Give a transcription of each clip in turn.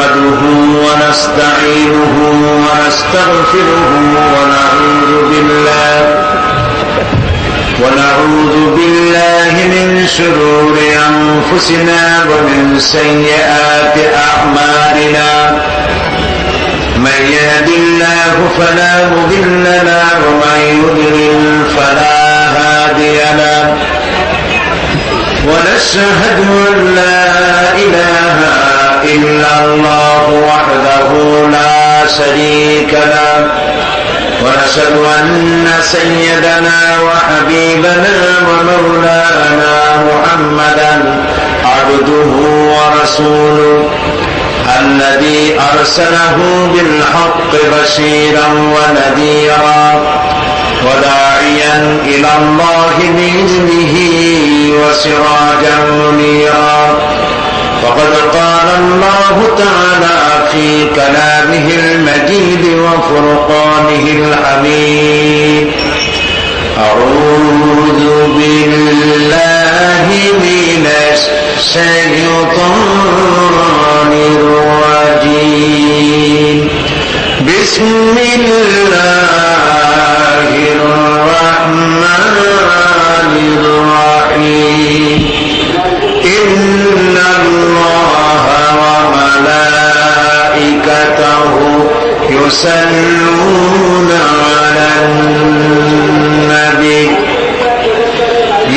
نحمده ونستعينه ونستغفره ونعوذ بالله من شرور أنفسنا ومن سيئات أعمالنا من يهد الله فلا مضل له ومن يضلل فلا هادي له ونشهد أن لا إله إلا الله وحده لا شريك له ونشهد أن سيدنا وحبيبنا ومولانا محمدا عبده ورسوله الذي أرسله بالحق بشيرا ونذيرا وداعيا إلى الله بإذنه وسراجا منيرا فقد قال الله تعالى في كلامه المجيد وفرقانه الحميد أعوذ بالله من الشيطان الرجيم بسم الله الرحمن الرحيم إن الله وملائكته يصلون على النبي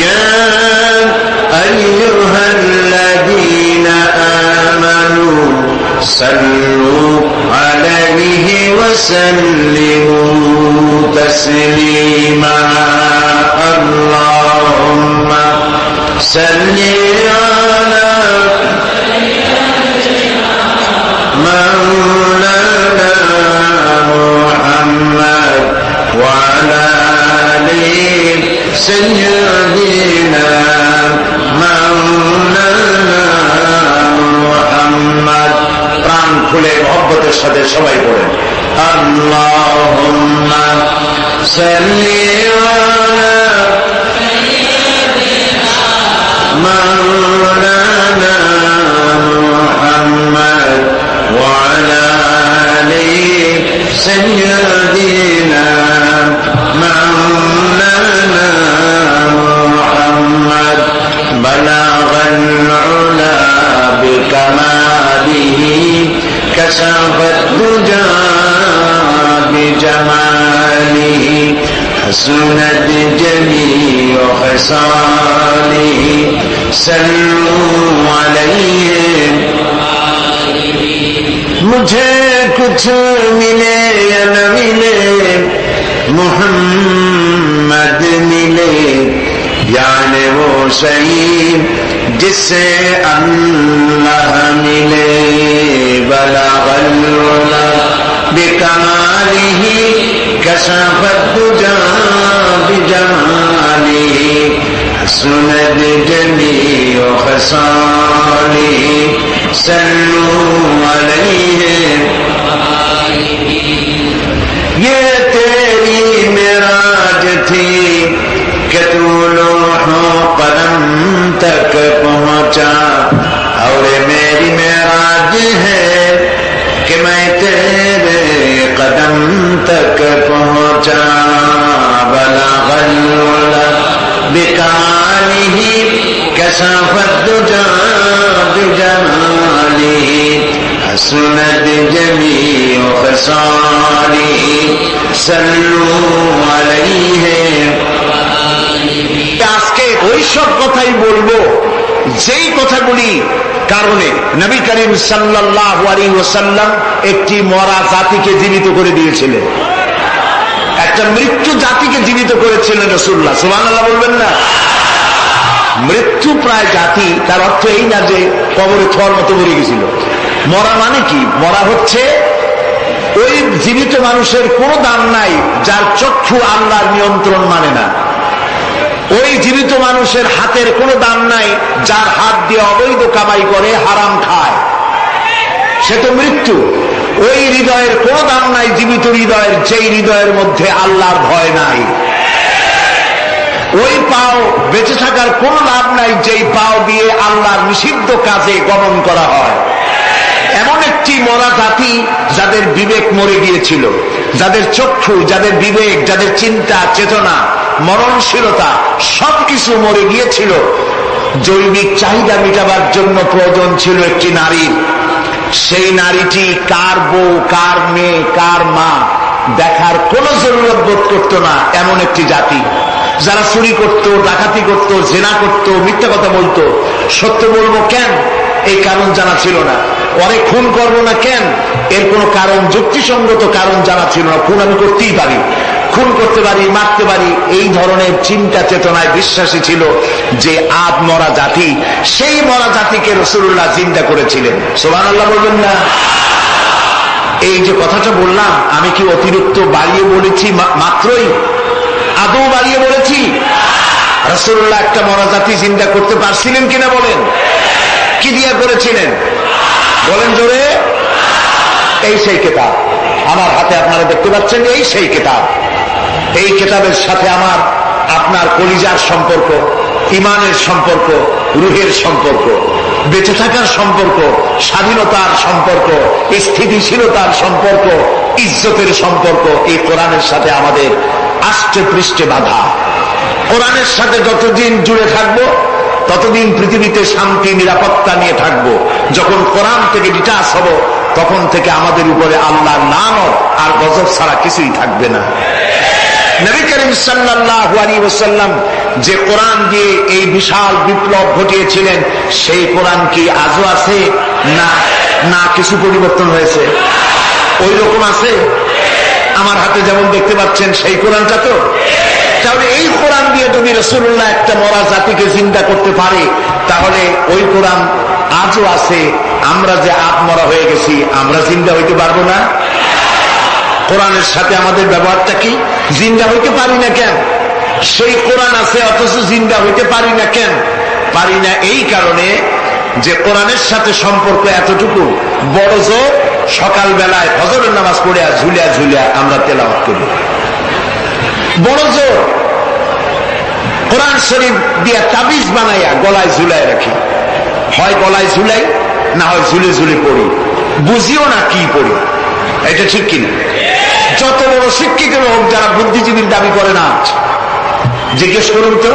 يا أيها الذين آمنوا صلوا عليه وسلموا تسليما اللهم صل على مولانا محمد وعلى آل سيدنا مولانا محمد প্রাণ খুলে মহব্বতের সাথে সবাই বলেন আল্লাহুম্মা সাল্লি আলা مولانا محمد وعلى آل سيدنا مولانا محمد بلغ العلا بكماله كشف الدجى بجماله حسنت جميع خصاله صلوا عليه मुझे कुछ मिले या न मिले मोहम्मद मिले यानी वो शहीद जिससे अल्लाह मिले बलगल उला बिकमालिही कशफत दुजा बिजमालिही हसनत जमीअ खसालिही सल्लू अलैहि ये तेरी मेराज थी कि तू लोहो कदम तक पहुंचा और मेरी मेराज है कि मैं तेरे कदम तक पहुंचा बलगल उला बिकमालिही कशफत दुजा बिजमालिही हसनत जमीअ खसालिही सल्लू अलैहि আজকে ওই সব কথাই বলবো যেই কথাগুলি কারণে নবী করিম সাল্লাল্লাহু আলাইহি ওয়াসাল্লাম একটি মরা জাতিকে জীবিত করে দিয়েছিলেন, একটা মৃত্যু জাতিকে জীবিত করেছিলেন রাসূলুল্লাহ। সুবহানাল্লাহ বলবেন না? মৃত্যু প্রায় জাতি তার অর্থ এই না যে কবরে থর মতো মরে গেছিল। মরা মানে কি? মরা হচ্ছে ওই জীবিত মানুষের কোনো দাম নাই যার চক্ষু আল্লাহর নিয়ন্ত্রণ মানে না, ওই জীবিত মানুষের হাতের কোনো দাম নাই যার হাত দিয়ে অবৈধ কামাই করে হারাম খায়, সে তো মৃত্যু। ওই হৃদয়ের কোনো দাম নাই জীবিত হৃদয়ের, যেই হৃদয়ের মধ্যে আল্লাহর ভয় নাই। ওই পাও বেঁচে থাকার কোনো লাভ নাই যেই পাও দিয়ে আল্লাহর নিষিদ্ধ কাজে গমন করা হয়। এমন একটি একটি মরা জাতি, যাদের বিবেক মরে গিয়েছিল, যাদের চক্ষু, যাদের বিবেক, যাদের চিন্তা চেতনা, মরণশীলতা সবকিছু মরে গিয়েছিল। জৈবিক চাহিদা মেটাবার জন্য প্রয়োজন ছিল একটি নারীর। সেই নারীটি কার বউ, কার মেয়ে, কার মা দেখার কোনো জরুরত বোধ করত না, এমন একটি জাতি। যারা চুরি করত, ডাকাতি করত, জেনা করত, মিথ্যা কথা বলতো, সত্য বলবো কেন এই কারণ জানা ছিল না। ওরে খুন করবো না কেন এর কোনো কারণ, যুক্তিসঙ্গত কারণ জানা ছিল না। খুন আমি করতেই পারি, খুন করতে পারি, মারতে পারি, এই ধরনের চিন্তা চেতনায় বিশ্বাসী ছিল যে আদ মরা জাতি। সেই মরা জাতিকে রাসূলুল্লাহ জিন্দা করেছিলেন। সুবহানাল্লাহ বলবেন না? এই যে কথাটা বললাম, আমি কি অতিরিক্ত বাড়িয়ে বলেছি? মাত্রই আদৌ বাড়িয়ে বলেছি? রাসূলুল্লাহ একটা মরা জাতি জিন্দা করতে পারছিলেন কিনা বলেন? কি দিয়া করেছিলেন বলেন জোরে? এই সেই কিতাব আমার হাতে আপনারা দেখতে পাচ্ছেন, এই সেই কিতাব। এই কিতাবের সাথে আমার আপনার কলিজার সম্পর্ক, ইমানের সম্পর্ক, রুহের সম্পর্ক, বেঁচে থাকার সম্পর্ক, স্বাধীনতার সম্পর্ক, স্থিতিশীলতার সম্পর্ক, ইজ্জতের সম্পর্ক এই কোরআনের সাথে আমাদের আষ্টে পৃষ্ঠে বাঁধা। কোরআনের সাথে যতদিন জুড়ে থাকবো ততদিন পৃথিবীতে শান্তি নিরাপত্তা নিয়ে থাকবো। যখন কোরআন থেকে ডিটাচ হব তখন থেকে আমাদের উপরে আল্লাহর লানত আর গজব ছাড়া কিছুই থাকবে না। নবী করিম সাল্লাল্লাহু আলাইহি ওয়াসাল্লাম যে কোরআন দিয়ে এই বিশাল বিপ্লব ঘটিয়েছিলেন, সেই কোরআন কি আজও আছে? না, না, কিছু পরিবর্তন হয়েছে। ওই রকম আছে আমার হাতে যেমন দেখতে পাচ্ছেন, সেই কোরআনটা তো। তাহলে এই কোরআন দিয়ে যদি রাসূলুল্লাহ একটা মরা জাতিকে জিন্দা করতে পারে, তাহলে ওই কোরআন আজও আছে। আমরা যে আত্মরা হয়ে গেছি, আমরা জিন্দা হইতে পারবো না? কোরআনের সাথে আমাদের ব্যবহারটা কি? জিন্দা হইতে পারি না কেন? সেই কোরআন আছে অথচ জিন্দা হইতে পারি না কেন? পারি না এই কারণে যে কোরআনের সাথে সম্পর্ক এতটুকু বড় জোর, সকাল বেলায় ফজরের নামাজ পড়ে ঝুলিয়া ঝুলিয়া আমরা তেলাওয়াত করি। বড় জোর কোরআন শরীফ দিয়া তাবিজ বানাইয়া গলায় ঝুলাই রাখি। হয় গলায় ঝুলাই, না হয় ঝুলে ঝুলে পড়ি, বুঝিও না কি পড়ি। এটা ঠিক কিনা? যত বড় শিক্ষিত হোক, যারা বুদ্ধিজীবীর দাবি করে না, জিজ্ঞেস করুন তো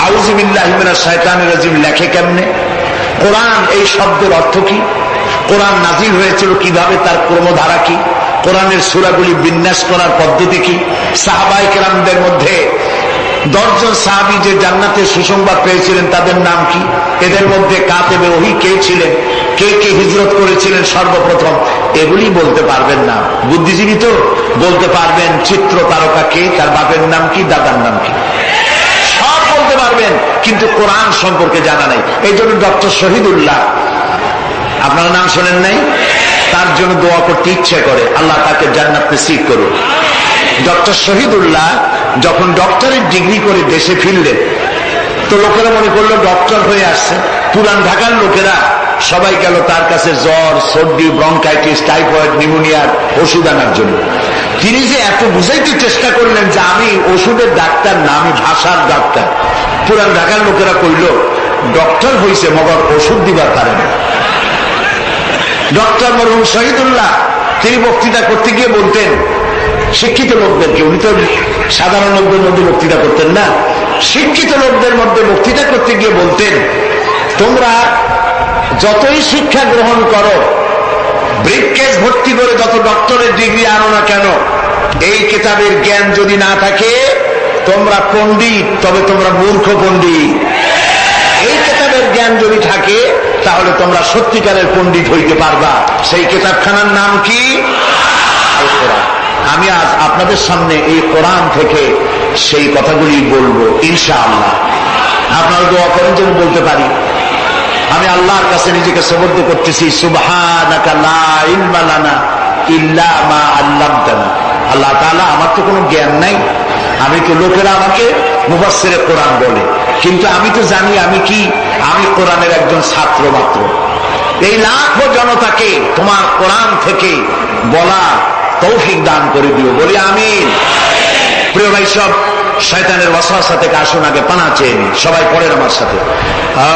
আউযু বিল্লাহি মিনাশ শাইতানির রাজিম লেখে কেমনে? কোরআন এই শব্দের অর্থ কি? কোরআন নাজিল হয়েছিল কিভাবে, তার ক্রমধারা কি? কোরআনের সূরাগুলি বিন্যাস করার পদ্ধতি কি? সাহাবায়ে কেরামদের মধ্যে 10 জন সাহাবী যে জান্নাতের সুসংবাদ পেয়েছিলেন তাদের নাম কি? এদের মধ্যে কাতেবে ওহী কে ছিলেন? কে কে হিজরত করেছিলেন সর্বপ্রথম? এগুলি বলতে পারবেন না। বুদ্ধিজীবী তো বলতে পারবেন চিত্র তারকা কে, তার বাপের নাম কি, দাদার নাম কি, সব বলতে পারবেন, কিন্তু কোরআন সম্পর্কে জানা নাই। এই জন্য ডক্টর শহীদুল্লাহ, আপনার নাম শোনেন নাই? তার জন্য দোয়া করতে ইচ্ছে করে, আল্লাহ তাকে জান্নাত নসিব করুন। ডক্টর শহীদুল্লাহ যখন ডক্টরের ডিগ্রি করে দেশে ফিরলেন, তো লোকেরা মনে করলো ডক্টর হয়ে আসছে। পুরান ঢাকার লোকেরা সবাই গেল তার কাছে জ্বর, সর্দি, ব্রঙ্কাইটিস, টাইফয়েড, নিউমোনিয়ার ওষুধ আনার জন্য। তিনি যে এত বুঝাইতে চেষ্টা করলেন যে আমি ওষুধের ডাক্তার না, আমি ভাষার ডাক্তার। পুরান ঢাকার লোকেরা কইল ডক্টর হইছে মগর ওষুধ দিবার পারে না। ডক্টর মরহুম শহীদুল্লাহ তিনি বক্তৃতা করতে গিয়ে বলতেন শিক্ষিত লোকদেরকে, উনি তো সাধারণ লোকদের মধ্যে বক্তৃতা করতেন না, শিক্ষিত লোকদের মধ্যে বক্তৃতা করতে গিয়ে বলতেন, তোমরা যতই শিক্ষা গ্রহণ করো, ব্রিফকেস ভর্তি করে যত ডক্টরের ডিগ্রি আনো না কেন, এই কিতাবের জ্ঞান যদি না থাকে তোমরা পণ্ডিত, তবে তোমরা মূর্খ পণ্ডিত। এই কিতাবের জ্ঞান যদি থাকে তাহলে তোমরা সত্যিকারের পণ্ডিত হইতে পারবা। সেই কিতাবখানার নাম কি? আল কোরআন। আমি আজ আপনাদের সামনে এই কোরআন থেকে সেই কথাগুলি বলবো ইনশাআল্লাহ। আপনারা দোয়া করেন যেন বলতে পারি। আমি আল্লাহর কাছে নিজেকে সুবর্দ করতেছি, সুবহানাকা লা ইলমা লানা ইল্লা মা আল্লামতানা। আল্লাহ তাআলা, আমার তো কোনো জ্ঞান নাই, আমি তো, লোকেরা আমাকে মুফাসসিরে কোরআন বলে, কিন্তু আমি তো জানি আমি কি, আমি কোরআনের একজন ছাত্র মাত্র। এই লাখো জনতাকে তোমার কোরআন থেকে বলা তৌফিক দান করে দিও, বলি আমিন। প্রিয় ভাই সব, শয়তানের ওয়াসওয়াসা থেকে আসুন আগে পানা চেয়ে নি। সবাই পড়েন আমার সাথে,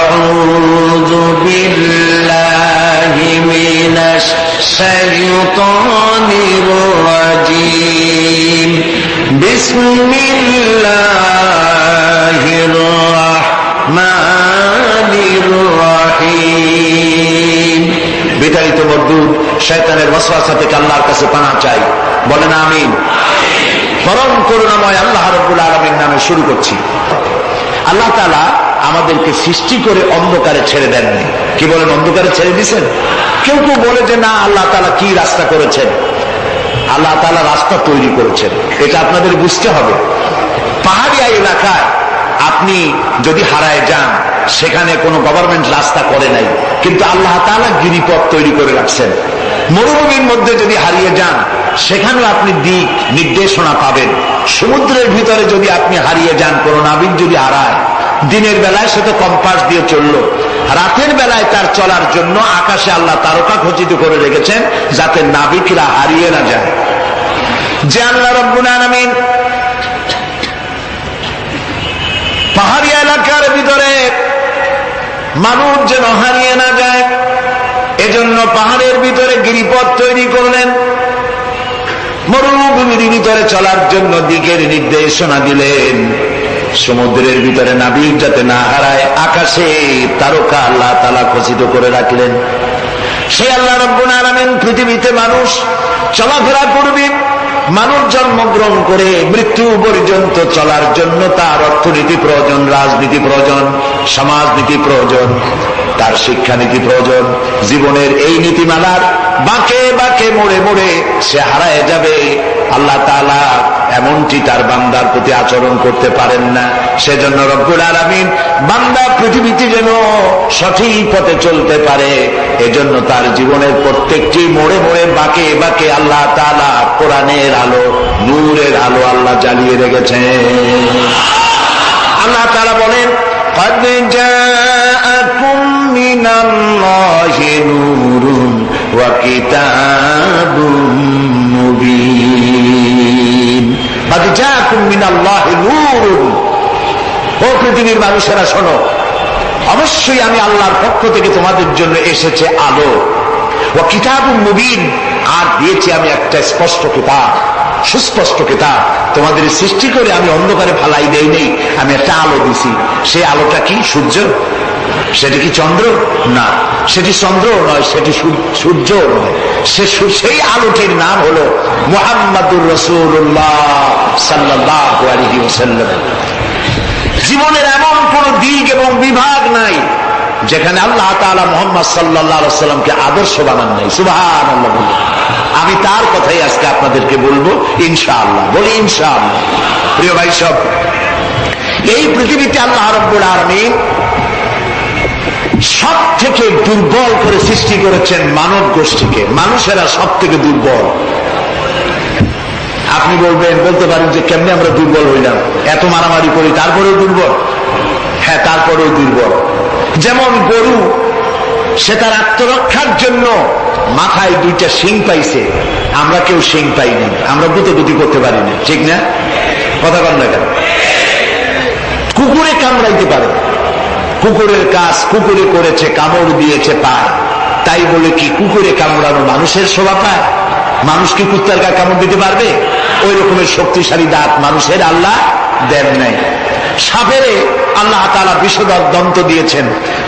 আউযু বিল্লাহি মিনাশ শাইতানির রাজিম বিসমিল্লাহির রাহমানির রাহিম। বিতাড়িত মরদুদ শয়তানের ওয়াসওয়াসা থেকে আল্লাহর কাছে পানাহ চাই, বলেন আমিন। পরম করুণাময় আল্লাহ রাব্বুল আলামিন নামে শুরু করছি। আল্লাহ তাআলা আমাদেরকে সৃষ্টি করে অন্ধকারে ছেড়ে দেননি। কি বলেন, অন্ধকারে ছেড়ে দিয়েছেন? কেউ কেউ বলে যে না, আল্লাহ তাআলা কি রাস্তা করেছেন? আল্লাহ তাআলা রাস্তা তৈরি করেছেন, এটা আপনাদের বুঝতে হবে। পাহাড়িয়া এলাকায় আপনি যদি হারায় যান, সেখানে কোনো গভর্নমেন্ট রাস্তা করে নাই, কিন্তু আল্লাহ তাআলা গিরিপথ তৈরি করে রাখছেন। মরুভূমির মধ্যে যদি হারিয়ে যান, সেখানেও আপনি দিক নির্দেশনা পাবেন। সমুদ্রের ভিতরে যদি আপনি হারিয়ে যান, কোনো নাবিক যদি হারায়, দিনের বেলায় সে তো কম্পাস দিয়ে চললো, রাতের বেলায় তার চলার জন্য আকাশে আল্লাহ তারকা খচিত করে রেখেছেন, যাতে নাবিকরা হারিয়ে না যায়। যে আল্লাহ রাব্বুল আলামিন পাহাড়ি এলাকার ভিতরে মানুষ যেন হারিয়ে না যায়, এজন্য পাহাড়ের ভিতরে গিরিপথ তৈরি করলেন। মরুভূমির ভিতরে চলার জন্য দিকের নির্দেশনা দিলেন। সমুদ্রের ভিতরে নাবিক যাতে না হারায়, আকাশে তারকা আল্লাহ তাআলা খচিত করে রাখলেন। সে আল্লাহ রাব্বুল আলামিন পৃথিবীতে মানুষ চলাফেরা করবে, মানুষ জন্মগ্রহণ করে মৃত্যু পর্যন্ত চলার জন্য তার অর্থনীতি প্রয়োজন, রাজনীতি প্রয়োজন, সমাজনীতি প্রয়োজন, তার শিক্ষানীতি প্রয়োজন। জীবনের এই নীতিমালার বাঁকে বাঁকে মোড়ে মোড়ে সে হারায় যাবে। আল্লাহ তাআলা এমনটি তার বান্দার প্রতি আচরণ করতে পারেন না। সেজন্য রব্বুল আলামিন বান্দা পৃথিবীতে যেন সঠিক পথে চলতে পারে, এজন্য তার জীবনের প্রত্যেকটি মোড়ে মোড়ে বাঁকে বাঁকে আল্লাহ তাআলা কোরআনের আলো, নূরের আলো আল্লাহ জ্বালিয়ে রেখেছেন। আল্লাহ তাআলা বলেন, قد جاءكم من الله نور وكتاب مبين قد جاءكم من الله نور। ও পৃথিবীর মানুষেরা শোনো, অবশ্যই আমি আল্লাহর পক্ষ থেকে তোমাদের জন্য এসেছে আলো। ওয়া কিতাবুম মুবিন, আর দিয়েছি আমি একটা স্পষ্ট কিতাব, সুস্পষ্ট কিতাব। তোমাদের সৃষ্টি করে আমি অন্ধকারে ফালাই দেই নেই, আমি একটা আলো দিছি। সেই আলোটা কি? সূর্য? সেটি কি চন্দ্র? না, সেটি চন্দ্র নয়, সেটি সূর্য নয়। সেই আলোটির নাম হলো মুহাম্মাদুর রাসূলুল্লাহ সাল্লাল্লাহু আলাইহি ওয়াসাল্লাম। জীবনের এমন কোন দিক এবং বিভাগ নাই যেখানে আল্লাহ তাআলা মুহাম্মদ সাল্লাল্লাহু আলাইহি ওয়াসাল্লামকে আদর্শ বানান নাই। সুবহানাল্লাহ। আমি তার কথাই আজকে আপনাদেরকে বলবো ইনশাআল্লাহ। বলি ইনশাআল্লাহ। প্রিয় ভাই সব, এই পৃথিবীতে আল্লাহ রাব্বুল আলামিন সব থেকে দুর্বল করে সৃষ্টি করেছেন মানব গোষ্ঠীকে। মানুষেরা সব থেকে দুর্বল। আপনি বলতে পারেন যে কেমনে আমরা দুর্বল হইলাম, এত মারামারি করি তারপরেও দুর্বল? হ্যাঁ, তারপরেও দুর্বল। যেমন গরু, সে তার আত্মরক্ষার জন্য মাথায় দুইটা শিং পাইছে, আমরা কেউ শিং পাইনি, আমরা গুতগুতি করতে পারি না, ঠিক না? কথা বল না কেন? কুকুরে কামড়াইতে পারে, কুকুরের কাজ কুকুরে করেছে, কামড় দিয়েছে পায়, তাই বলে কি কুকুরে কামড়ানো মানুষের শোভা পায়? মানুষ কি কুত্তার গায়ে কামড় দিতে পারবে? ওই রকমের শক্তিশালী দাঁত মানুষের আল্লাহ দেন নাই। সাপেরে আল্লাহ তাআলা বিষধর দন্ত দিয়েছেন,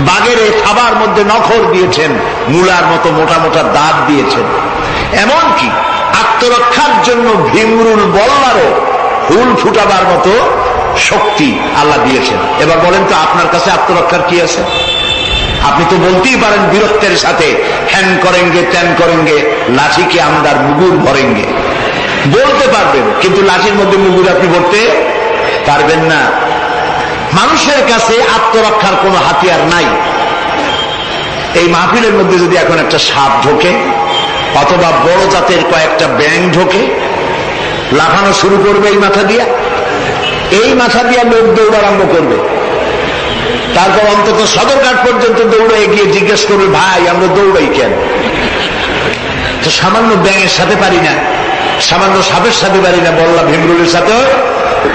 বাঘেরে খাবার মধ্যে নখর দিয়েছেন, মূলার মতো মোটা মোটা দাঁত দিয়েছেন। এমনকি আত্মরক্ষার জন্য ভীমরুল বল্লারও হুল ফুটাবার মতো শক্তি আল্লাহ দিয়েছেন। এবার বলেন তো, আপনার কাছে আত্মরক্ষার কি আছে? আপনি তো বলতেই পারেন বীরত্বের সাথে, হ্যান করেঙ্গে ত্যান করেঙ্গে, লাঠিকে আমদার মুগুর ভরেঙ্গে, বলতে পারবেন, কিন্তু লাঠির মধ্যে মুগুর আপনি ভরতে পারবেন না। মানুষের কাছে আত্মরক্ষার কোনো হাতিয়ার নাই। এই মাহফিলের মধ্যে যদি এখন একটা সাপ ঢোকে, অথবা বড় জাতের কয়েকটা ব্যাঙ ঢোকে, লাফানো শুরু করবে এই মাথা দিয়া, এই মাথা দিয়া লোক দৌড় আরম্ভ করবে। তারপর অন্তত সদরঘাট পর্যন্ত দৌড়ে গিয়ে জিজ্ঞেস করবে, ভাই আমরা দৌড়াই কেন? তো সামান্য ব্যাঙের সাথে পারি না, সামান্য সাপের সাথে পারি না, বললাম ভীমরুলের সাথেও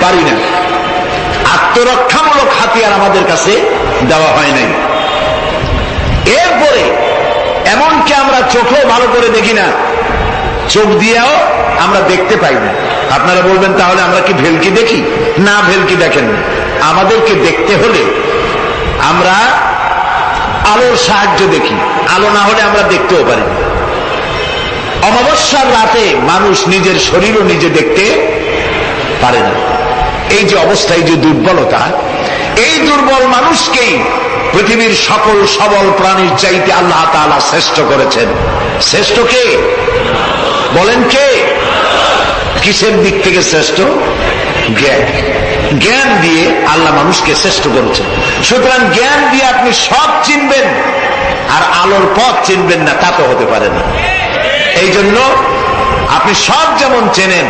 পারি না। আত্মরক্ষামূলক হাতিয়ার আমাদের কাছে দেওয়া হয় নাই। এরপরে এমনকি আমরা চোখও ভালো করে দেখি না, চোখ দিয়েও আমরা দেখতে পাই না। আপনারা বলবেন তাহলে আমরা কি ভেলকি দেখি? না, ভেলকি দেখেন না। আমাদেরকে দেখতে হলে আমরা আলোর সাহায্য দেখি, আলো না হলে আমরা দেখতেও পারি না। অমাবস্যার রাতে মানুষ নিজের শরীরও নিজে দেখতে পারে না। এই যে অবস্থা, এই যে দুর্বলতা, এই দুর্বল মানুষকেই পৃথিবীর সকল সবল প্রাণীর চাইতে আল্লাহ তাআলা শ্রেষ্ঠ করেছেন। শ্রেষ্ঠ কে? বলেন কে? কিসের দিক থেকে শ্রেষ্ঠ? জ্ঞান। জ্ঞান দিয়ে আল্লাহ মানুষকে শ্রেষ্ঠ করেছেন। সুতরাং জ্ঞান দিয়ে আপনি সব চিনবেন, আর আলোর পথ চিনবেন না, তা তো হতে পারে না। এই জন্য আপনি সব যেমন চেনেন,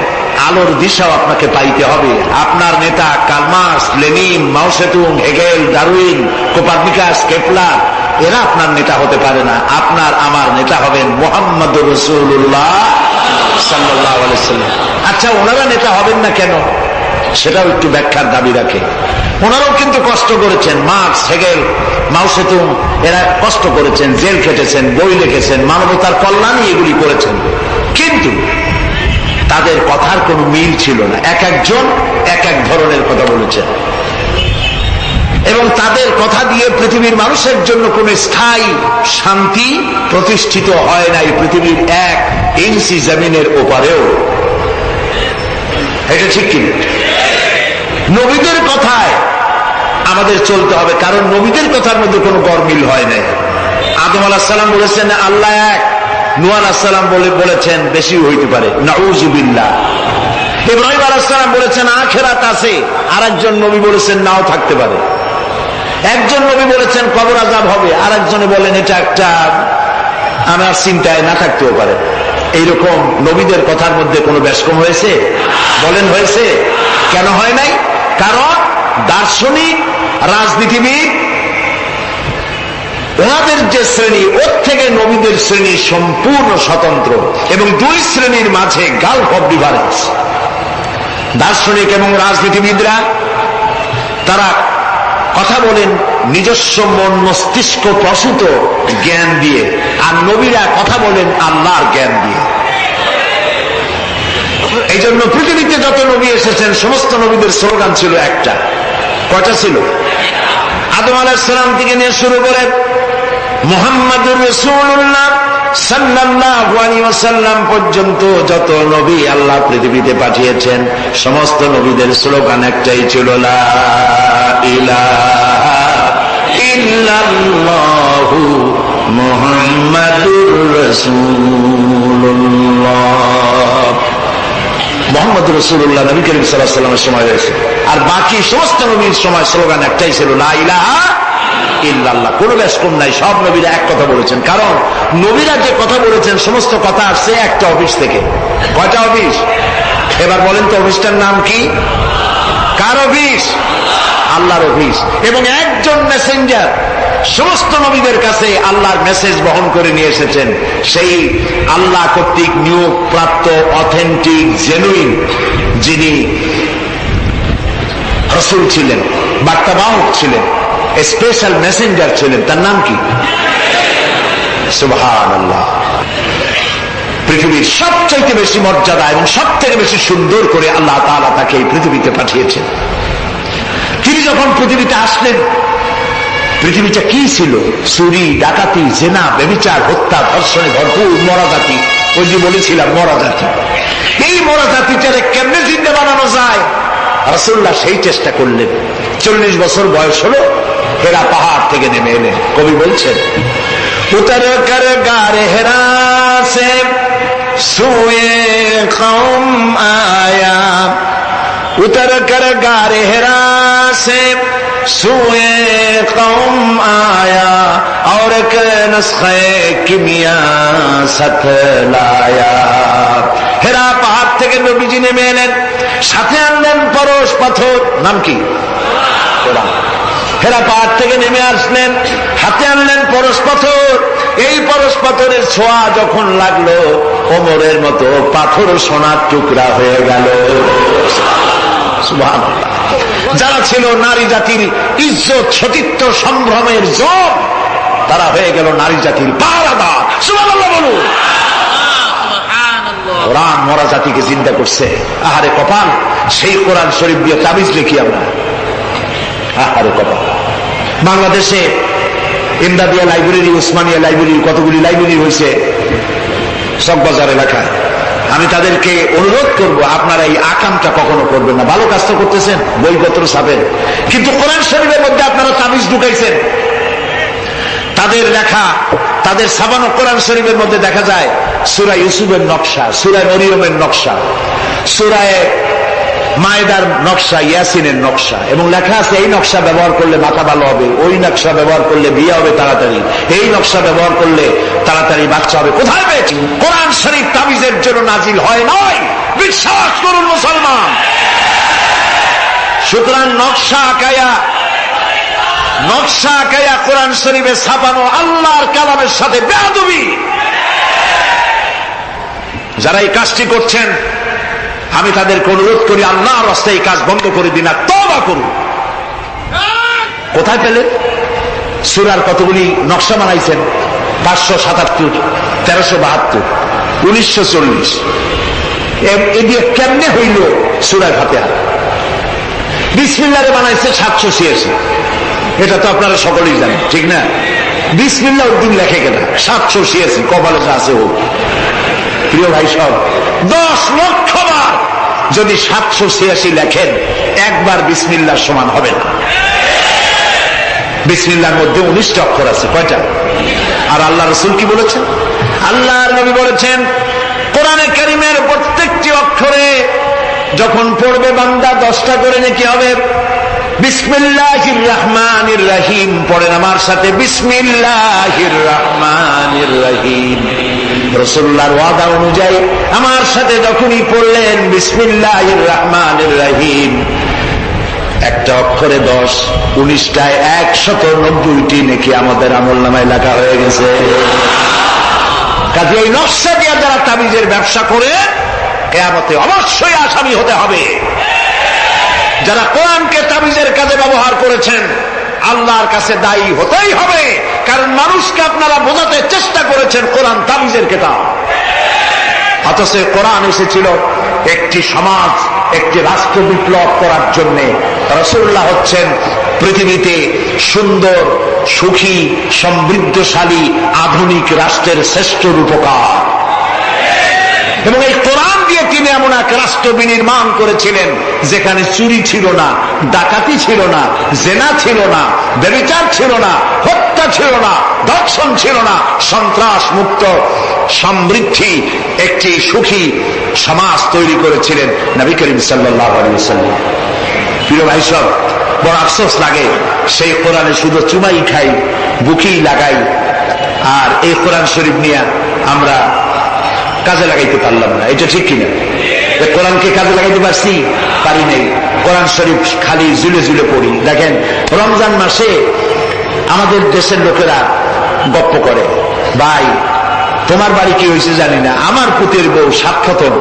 আলোর দিশাও আপনাকে পাইতে হবে। আপনার নেতা Karl Marx, Lenin, Mao Tsetung, Hegel, Darwin, Copernicus, Kepler, এরা আপনার নেতা হতে পারে না। আপনার আমার নেতা হবেন মুহাম্মদুর রাসূলুল্লাহ সাল্লাল্লাহু আলাইহি ওয়াসাল্লাম। আচ্ছা, ওনারা নেতা হবেন না কেন? সেটাও একটু ব্যাখ্যার দাবি রাখে। ওনারাও কিন্তু কষ্ট করেছেন। মার্কস, হেগেল, মাও সেতুং, এরা কষ্ট করেছেন, জেল খেটেছেন, বই লিখেছেন, মানবতার কল্যাণে এগুলি করেছেন। কিন্তু তাদের কথার কোনো মিল ছিল না। এক একজন এক এক ধরনের কথা বলেছেন, এবং তাদের কথা দিয়ে পৃথিবীর মানুষের জন্য কোন স্থায়ী শান্তি প্রতিষ্ঠিত হয় নাই পৃথিবীর 1 ইঞ্চি জমিনের ওপারেও। এটা ঠিক কিনা? নবীদের কথায় আমাদের চলতে হবে, কারণ নবীদের কথার মধ্যে কোনো গরমিল হয় নাই। আদম আলাইহিস সালাম বলেছেন আল্লাহ এক, নূহ আলাইহিস সালাম বলেছেন বেশি হইতে পারে, নাউযুবিল্লাহ। ইব্রাহিম আলাইহিস সালাম বলেছেন আখিরাত আছে, আরেকজন নবী বলেছেন নাও থাকতে পারে। একজন নবী বলেছেন কবর আযাব হবে, আরেকজনে বলেন এটা একটা আমার চিন্তায় না থাকতেও পারে। এইরকম নবীদের কথার মধ্যে কোনো ব্যস্কম হয়েছে? বলেন হয়েছে? কেন হয় নাই? কারণ দার্শনিক, রাজনীতিবিদ, ওনাদের যে শ্রেণী, ওর থেকে নবীদের শ্রেণী সম্পূর্ণ স্বতন্ত্র, এবং 2 শ্রেণীর মাঝে গালফ অফ ডিফারেন্স। দার্শনিক এবং রাজনীতিবিদরা তারা কথা বলেন নিজস্ব মন মস্তিষ্ক প্রসূত জ্ঞান দিয়ে, আর নবীরা কথা বলেন আল্লাহর জ্ঞান দিয়ে। এই জন্য পৃথিবীতে যত নবী এসেছেন সমস্ত নবীদের স্লোগান ছিল একটা। কয়টা ছিল? আদম আলাইহিস সালাম থেকে নিয়ে শুরু করে মুহাম্মাদুর রাসূলুল্লাহ সাল্লাল্লাহু আলাইহি ওয়াসাল্লাম পর্যন্ত যত নবী আল্লাহ পৃথিবীতে পাঠিয়েছেন, সমস্ত নবীদের স্লোগান একটাই ছিল, লা ইলাহা ইল্লাল্লাহু মুহাম্মাদুর রাসূলুল্লাহ। মুহাম্মদুর রাসূলুল্লাহ নবী করিম সাল্লাল্লাহু আলাইহি ওয়াসাল্লামের সময় হয়েছে, আর বাকি সমস্ত নবীর সময় স্লোগান একটাই ছিল, লা ইলাহা ইল্লাল্লাহ। কোনো ব্যস্কম নাই, সব নবীরা এক কথা বলেছেন। কারণ নবীরা যে কথা বলেছেন সমস্ত কথা আসছে একটা অফিস থেকে। কয়টা অফিস? এবার বলেন তো অফিসটার নাম কি? কার অফিস? আল্লাহর অফিস। এবং একজন মেসেঞ্জার সমস্ত নবীদের কাছে আল্লাহর মেসেজ বহন করে নিয়ে এসেছেন, সেই আল্লাহ কর্তৃক নিয়োগ প্রাপ্ত অথেন্টিক জেনুইন যিনি রাসূল ছিলেন, বার্তাবাহক ছিলেন, স্পেশাল মেসেঞ্জার ছিলেন, তার নাম কি? সুবহানাল্লাহ। পৃথিবীর সবচাইতে বেশি মর্যাদা এবং সব থেকে বেশি সুন্দর করে আল্লাহ তাআলা তাকে এই পৃথিবীতে পাঠিয়েছেন। তিনি যখন পৃথিবীতে আসলেন, পৃথিবীটা কি ছিল? চুরি, ডাকাতি, জেনা, ব্যভিচার, হত্যা, ধর্ষণে ভরপুর মরা জাতি। ওই যে বলেছিলাম মরা জাতি। এই মরা জাতিটারে কেমনে জিন্দা বানানো যায়, রাসূলুল্লাহ সেই চেষ্টা করলেন। 40 বছর বয়স হলো, হেরা পাহাড় থেকে নেমে এলেন। কবি বলছেন, উতর কর গারে হেরা সে সুয়ে কওম আয়া, উতর কর গারে হেরা সে সুয়ে কওম আয়া, और एक नुस्खे किमिया साथ लाया। হেরা পাহাড় থেকে নবীজি নেমে এলেন, সাথে আনলেন পরশ পাথর। নাম কি? কোরআন। হেরা পাহাড় থেকে নেমে আসলেন, হাতে আনলেন পরশ পাথর। এই পরশ পাথরের ছোঁয়া যখন লাগলো, ওমরের মতো পাথর সোনার টুকরা হয়ে গেল। সুবহানাল্লাহ। যারা ছিল নারী জাতির ইজ্জত, সতীত্ব, সম্ভ্রমের জোর, তারা হয়ে গেল নারী জাতির পাহারাদার, সুবহানাল্লাহ বলুন। কোরআন মরা জাতিকে জিন্দা করছে। আহারে কপাল, সেই কোরআন শরীফ দিয়ে তাবিজ লিখি আমরা। আহারে কপাল। বাংলাদেশে ইমদাদিয়া লাইব্রেরি, উসমানিয়া লাইব্রেরি, কতগুলি লাইব্রেরি হয়েছে চকবাজার এলাকায়। আমি তাদেরকে অনুরোধ করব, আপনারা এই আকামটা কখনো করবেন না। ভালো কাজ তো করতেছেন, বইপত্র ছাপেন, কিন্তু কোরআন শরীফের মধ্যে আপনারা তাবিজ ঢুকাইছেন। তাদের লেখা, তাদের ছাপানো কোরআন শরীফের মধ্যে দেখা যায় সূরা ইউসুফের নকশা, সূরা মরিয়মের নকশা, সূরা মায়েদার নকশা, ইয়াসিনের নকশা, এবং লেখা আছে এই নকশা ব্যবহার করলে মাথা ভালো হবে, ওই নকশা ব্যবহার করলে বিয়ে হবে তাড়াতাড়ি, এই নকশা ব্যবহার করলে তাড়াতাড়ি বাচ্চা হবে। কোথায় পেয়েছি? কোরআন শরীফ তাবিজের জন্য নাজিল হয় নয়, বিশ্বাস করুন মুসলমান। সুতরাং নকশা আঁকায়া কোরআন শরীফে ছাপানো আল্লাহর কালামের সাথে বেয়াদবি। যারা এই কাজটি করছেন, আমি তাদেরকে অনুরোধ করি, আল্লাহর রাস্তায় এই কাজ বন্ধ করে দিন, আর তওবা করুন। কোথায় পেলেন? সূরার কতগুলি নকশা বানাইছেন, 577, 1372, 1940। এ দিয়ে কেমনে হইল সূরা ফাতিহা? বিসমিল্লাহরে বানাইছে 786। এটা তো আপনারা সকলেই জানেন, ঠিক না? বিসমিল্লাহ উদ্দিন লেখে কেনা 786, কপালে আছে হোক। প্রিয় ভাই সব, 10 লক্ষ বার যদি 786 লেখেন, একবার বিসমিল্লাহর সমান হবে না। বিসমিল্লাহর মধ্যে 19টা অক্ষর আছে, কয়টা? আর আল্লাহ রাসূল কি বলেছেন? আল্লাহর নবী বলেছেন, কোরআনে কারীমের প্রত্যেকটি অক্ষরে যখন পড়বে বান্দা 10টা করে নেকি হবে। বিসমিল্লাহির রহমানির রহিম পড়েন আমার সাথে, বিসমিল্লাহির রহমানির রহিম। রাসূলুল্লাহর ওয়াদা অনুযায়ী আমার সাথে যখনই পড়লেন বিসমিল্লাহির রহমানির রহিম, একটা অক্ষরে 10, 19টায় 190টি নেকি আমাদের আমলনামায় লেখা হয়ে গেছে। কাজে এই নকশা দিয়ে যারা তাবিজের ব্যবসা করে, কিয়ামতে অবশ্যই আসামি হতে হবে। যারা কোরআনকে তাবিজের কাজে ব্যবহার করেছেন, আল্লাহর কাছে দায়ী হতেই হবে। কারণ মানুষকে আপনারা বোঝাতে চেষ্টা করেছেন কোরআন তাবিজের কিতাব, অথচ কোরআন এসেছিল একটি সমাজ, একটি রাষ্ট্র বিপ্লব করার জন্য। রাসূলুল্লাহ হচ্ছেন পৃথিবীতে সুন্দর, সুখী, সমৃদ্ধশালী আধুনিক রাষ্ট্রের শ্রেষ্ঠ রূপকার, এবং এই কোরআন দিয়ে তিনি এমন এক রাষ্ট্র বিনির্মাণ করেছিলেন যেখানে চুরি ছিল না, ডাকাতি ছিল না, জেনা ছিল না, ব্যভিচার ছিল না, হত্যা ছিল না, ধর্ষণ ছিল না, সন্ত্রাস মুক্ত সমৃদ্ধি একটি সুখী সমাজ তৈরি করেছিলেন নবী করিম সাল্লাল্লাহু আলাইহি ওয়াসাল্লাম। প্রিয় ভাই সব, বড় আফসোস লাগে, সেই কোরআনে শুধু চুমাই খাই, বুকেই লাগাই, আর এই কোরআন শরীফ নিয়ে আমরা কাজে লাগাইতে পারলাম না। এটা ঠিক কিনা? কোরআনকে কাজে লাগাইতে পারছি? পারি নাই। কোরআন শরীফ খালি ঝুলে ঝুলে পড়ি। দেখেন, রমজান মাসে আমাদের দেশের লোকেরা গপ্প করে, ভাই তোমার বাড়ি কি হয়েছে জানি না, আমার পুতের বউ 7 খতম,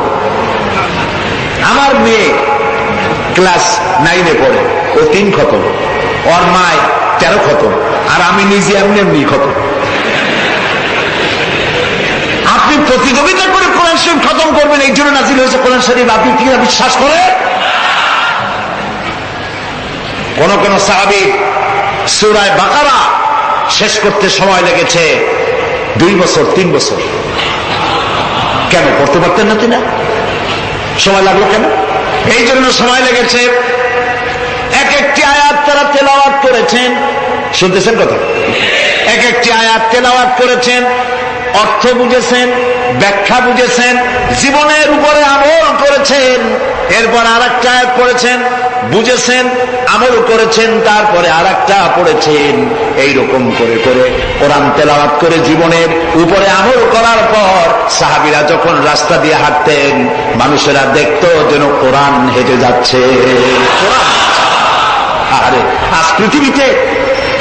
আমার মেয়ে ক্লাস 9-এ পড়ে, ও 3 খতম, ওর মায় 13 খতম, আর আমি নিজে এমনি এমনি খতম। আপনি প্রতিযোগিতা করে কোরআন শরীফ খতম করবেন, এই জন্য নাজিল হয়েছে কোরআন শরীফ, আপনি কি বিশ্বাস করেন? কোন কোন সাহাবী সূরা বাকারা শেষ করতে সময় লেগেছে 2 বছর, 3 বছর। কেন? পড়তে পারতেন না তিনি? সময় লাগলো কেন? এই জন্য সময় লেগেছে, এক একটি আয়াত তারা তেলাওয়াত করেছেন। শুনতেছেন কথা? এক একটি আয়াত তেলাওয়াত করেছেন, অর্থ বুঝেছেন, ব্যাখ্যা বুঝেছেন, জীবনের উপরে আমল করেছেন, এরপর আরেকটা আয়াত পড়েছেন, বুঝেছেন, আমল করেছেন, তারপরে আরেকটা পড়েছেন। এইরকম করে করে কোরআন তেলাওয়াত করে জীবনের উপরে আমল করার পর সাহাবীরা যখন রাস্তা দিয়ে হাঁটতেন, মানুষেরা দেখতো যেন কোরআন হেঁটে যাচ্ছে। আরে আজ পৃথিবীতে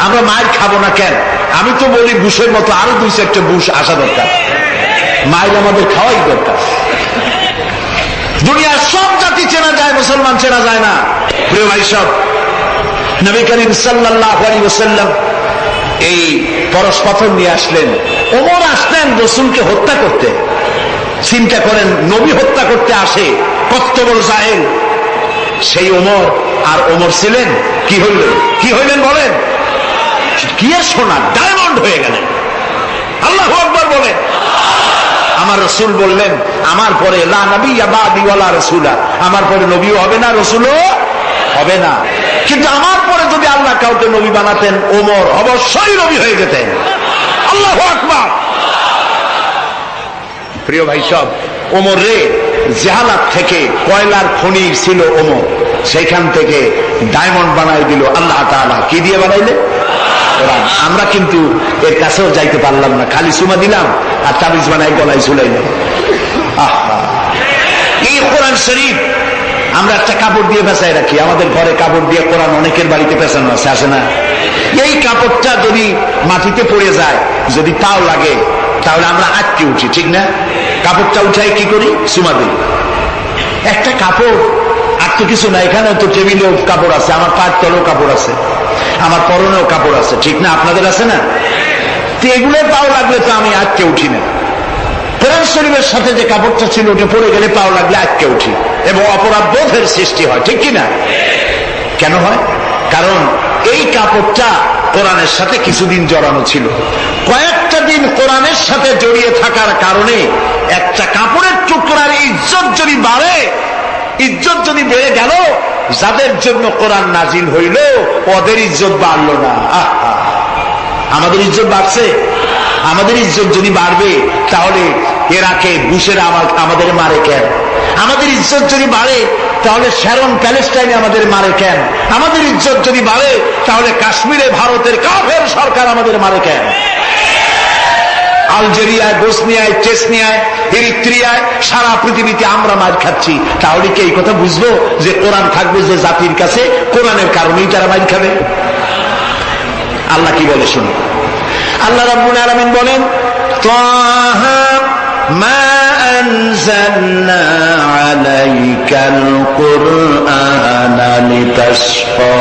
আমরা মায়ের খাবো না কেন? আমি তো বলি বুশের মতো আরো 2-4টা বুশ আসা দরকার, মায়ের আমাদের খাওয়াই দরকার। দুনিয়ার সব জাতি চেনা যায়, মুসলমান চেনা যায় না। প্রিয় ভাই সব, নবী করিম সাল্লাল্লাহু আলাইহি ওয়াসাল্লাম এই পরশ পাথর নিয়ে আসলেন। ওমর আসলেন রসুলকে হত্যা করতে। চিন্তা করেন, নবী হত্যা করতে আসে কত বড় জাহেল সেই ওমর। আর ওমর ছিলেন কি হইলেন বলেন? কি সোনা, ডায়মন্ড হয়ে গেলেন। আল্লাহু আকবার বলেন। আমার রসুল বললেন, আমার পরে লা নবিয়্যা বা'দি ওয়ালা রাসূলা, আমার পরে নবীও হবে না, রসুলও হবে না। কিন্তু আমার পরে যদি আল্লাহ কাউকে নবী বানাতেন, ওমর অবশ্যই নবী হয়ে যেতেন। আল্লাহু আকবার। প্রিয় ভাই সব, ওমর রে জাহালাত থেকে কয়লার খনি ছিল ওমর, সেখান থেকে ডায়মন্ড বানাই দিল আল্লাহ তাআলা। কি দিয়ে বানাইলে? কোরআন। আমরা কিন্তু এর কাছেও যাইতে পারলাম না, খালি চুমা দিলাম আর তাবিজ বানাই গলায় ঝুলাইলাম। এই কোরআন শরীফ আমরা একটা কাপড় দিয়ে পেঁচাই রাখি। আমাদের ঘরে কাপড় দিয়ে কোরআন অনেকের বাড়িতে পেঁচানো আছে, আছে না? এই কাপড়টা যদি মাটিতে পড়ে যায়, যদি তাও লাগে, তাহলে আমরা আটকে উঠি, ঠিক না? কাপড়টা উঠাই কি করি? চুমা দিই। একটা কাপড় আর তো কিছু না, এখানে তো টেবিলেও কাপড় আছে, আমার পায়ের তলেও কাপড় আছে, আমার পরনেও কাপড় আছে, ঠিক না? আপনাদের আছে না? তো এগুলো পাও লাগলে তো আমি আটকে উঠি না। কোরআন শরীফের সাথে যে কাপড়টা ছিল ওটা পড়ে গেলে পাও লাগলে আটকে উঠি এবং অপরাধ বোধের সৃষ্টি হয়, ঠিক কিনা? কেন হয়? কারণ এই কাপড়টা কোরআনের সাথে কিছুদিন জড়ানো ছিল। কয়েকটা দিন কোরআনের সাথে জড়িয়ে থাকার কারণে একটা কাপড়ের টুকরার ইজ্জত যদি বাড়ে, ইজ্জত যদি বেড়ে গেল, যাদের জন্য কোরআন নাজিল হইল ওদের ইজ্জত বাড়লো না। আমাদের ইজ্জত বাড়ছে? আমাদের ইজ্জত যদি বাড়বে, তাহলে ইরাকে বুশেরা আমাদের মারে কেন? আমাদের ইজ্জত যদি বাড়ে, তাহলে শ্যারন প্যালেস্টাইনে আমাদের মারে কেন? আমাদের ইজ্জত যদি বাড়ে, তাহলে কাশ্মীরে ভারতের কাফের সরকার আমাদের মারে কেন? আলজেরিয়ায়, বসনিয়ায়, চেচনিয়ায়, এরিত্রিয়ায়, সারা পৃথিবীতে আমরা মার খাচ্ছি। তাহলে কি এই কথা বুঝবো যে কোরআন থাকবে যে জাতির কাছে, কোরআনের কারণেই তারা মার খাবে? আল্লাহ কি বলে শুনো। আল্লাহ রাব্বুল আলামিন বলেন, তাহা মা আনজালনা আলাইকাল কুরআনা লিতাশকা।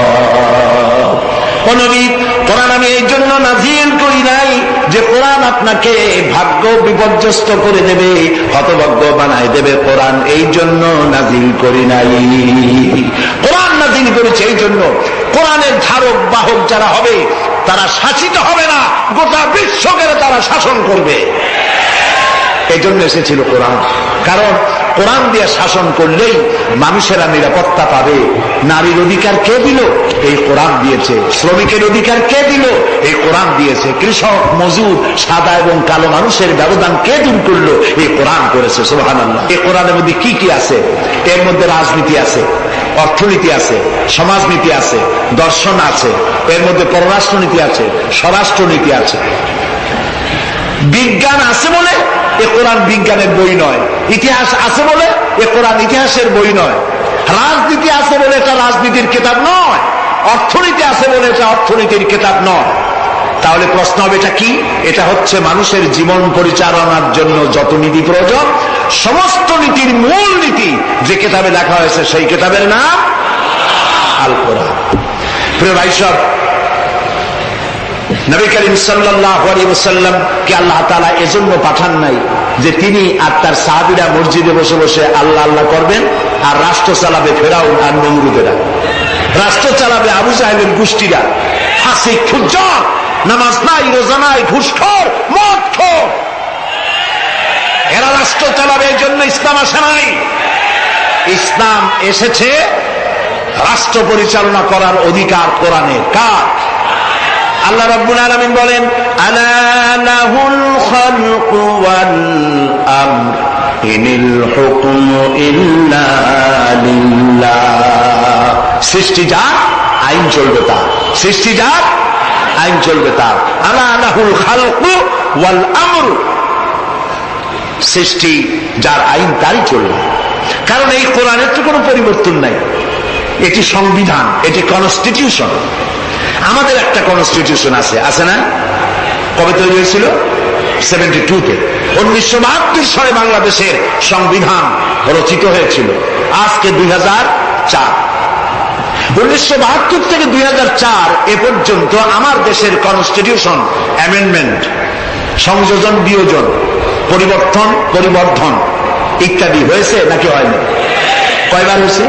ও নবী, কোরআন আমি এই জন্য নাযিল করি নাই যে কোরআন আপনাকে ভাগ্য বিপর্যস্ত করে দেবে, হতভাগ্য বানায় দেবে। কোরআন এই জন্য নাযিল করি নাই। কোরআন নাযিল করেছে এই জন্য কোরআনের ধারক বাহক যারা হবে তারা শাসিত হবে না, গোটা বিশ্বকে তারা শাসন করবে। এই জন্য এসেছিল কোরআন। কারণ কোরআন দিয়ে শাসন করলেই মানুষেরা নিরাপত্তা পাবে। নারীর অধিকার কে দিল? এই কোরআন দিয়েছে। শ্রমিকের অধিকার কে দিল? এই কোরআন দিয়েছে। কৃষক, মজুর, সাদা এবং কালো মানুষের ব্যবধান কে দূর করলো? এই কোরআন করেছে। সুবহানাল্লাহ। এই কোরআনের মধ্যে কি কি আছে? এর মধ্যে রাজনীতি আছে, অর্থনীতি আছে, সমাজনীতি আছে, দর্শন আছে, এর মধ্যে পররাষ্ট্রনীতি আছে, স্বরাষ্ট্রনীতি আছে। বিজ্ঞান আছে বলে এ কোরআন বিজ্ঞানের বই নয়। ইতিহাস আছে বলে এ কোরআন ইতিহাসের বই নয়। রাজনীতি আছে বলে এটা রাজনীতির কিতাব নয়। অর্থনীতি আছে বলে এটা অর্থনীতির কিতাব নয়। তাহলে প্রশ্ন হবে এটা কি? এটা হচ্ছে মানুষের জীবন পরিচালনার জন্য যত নীতি প্রয়োজন, সমস্ত নীতির মূল নীতি যে কিতাবে লেখা হয়েছে সেই কিতাবের নাম আল কোরআন। প্রিয় ভাই সব, নবী করিম সাল্লাল্লাহু আলাইহি ওয়াসাল্লাম কে আল্লাহ তাআলা এজন্য পাঠান নাই যে তিনি আর তার সাহাবীরা মসজিদে বসে বসে আল্লাহ আল্লাহ করবেন আর রাষ্ট্র চালাবে ফেরাউন আর নমরুদেরা, রাষ্ট্র চালাবে আবু জাহেলের গোষ্ঠীরা, ফাসিক, ফুজ্জার, নামাজ নাই, রোজা নাই, ঘুষখোর, মদখোর, এরা রাষ্ট্র চালাবে। এই জন্য ইসলাম আসে নাই। ইসলাম এসেছে রাষ্ট্র পরিচালনা করার অধিকার কোরআনের। কার? আল্লাহ রাব্বুল আলামিন বলেন, আলা লাহুল খালকু ওয়াল আমর ইনিল হুকমু ইল্লা লিল্লাহ। সৃষ্টি যার, আইন চলবে তার। সৃষ্টি যার, আইন চলবে তার। আলা লাহুল খালকু ওয়াল আমর, সৃষ্টি যার, আইন তারই চলবে। কারণ এই কোরআনের তো কোনো পরিবর্তন নাই। এটি সংবিধান, এটি কনস্টিটিউশন। আমাদের একটা কনস্টিটিউশন আছে, আছে না? কবে তৈরি হয়েছিল? 72-তে। 1972 সালে বাংলাদেশের সংবিধান রচিত হয়েছিল। আজকে 2004। 1972 থেকে 2004 এ পর্যন্ত আমার দেশের কনস্টিটিউশন অ্যামেন্ডমেন্ট, সংযোজন বিয়োজন, পরিবর্তন পরিবর্ধন ইত্যাদি হয়েছে নাকি হয়নি? কয়বার হয়েছে?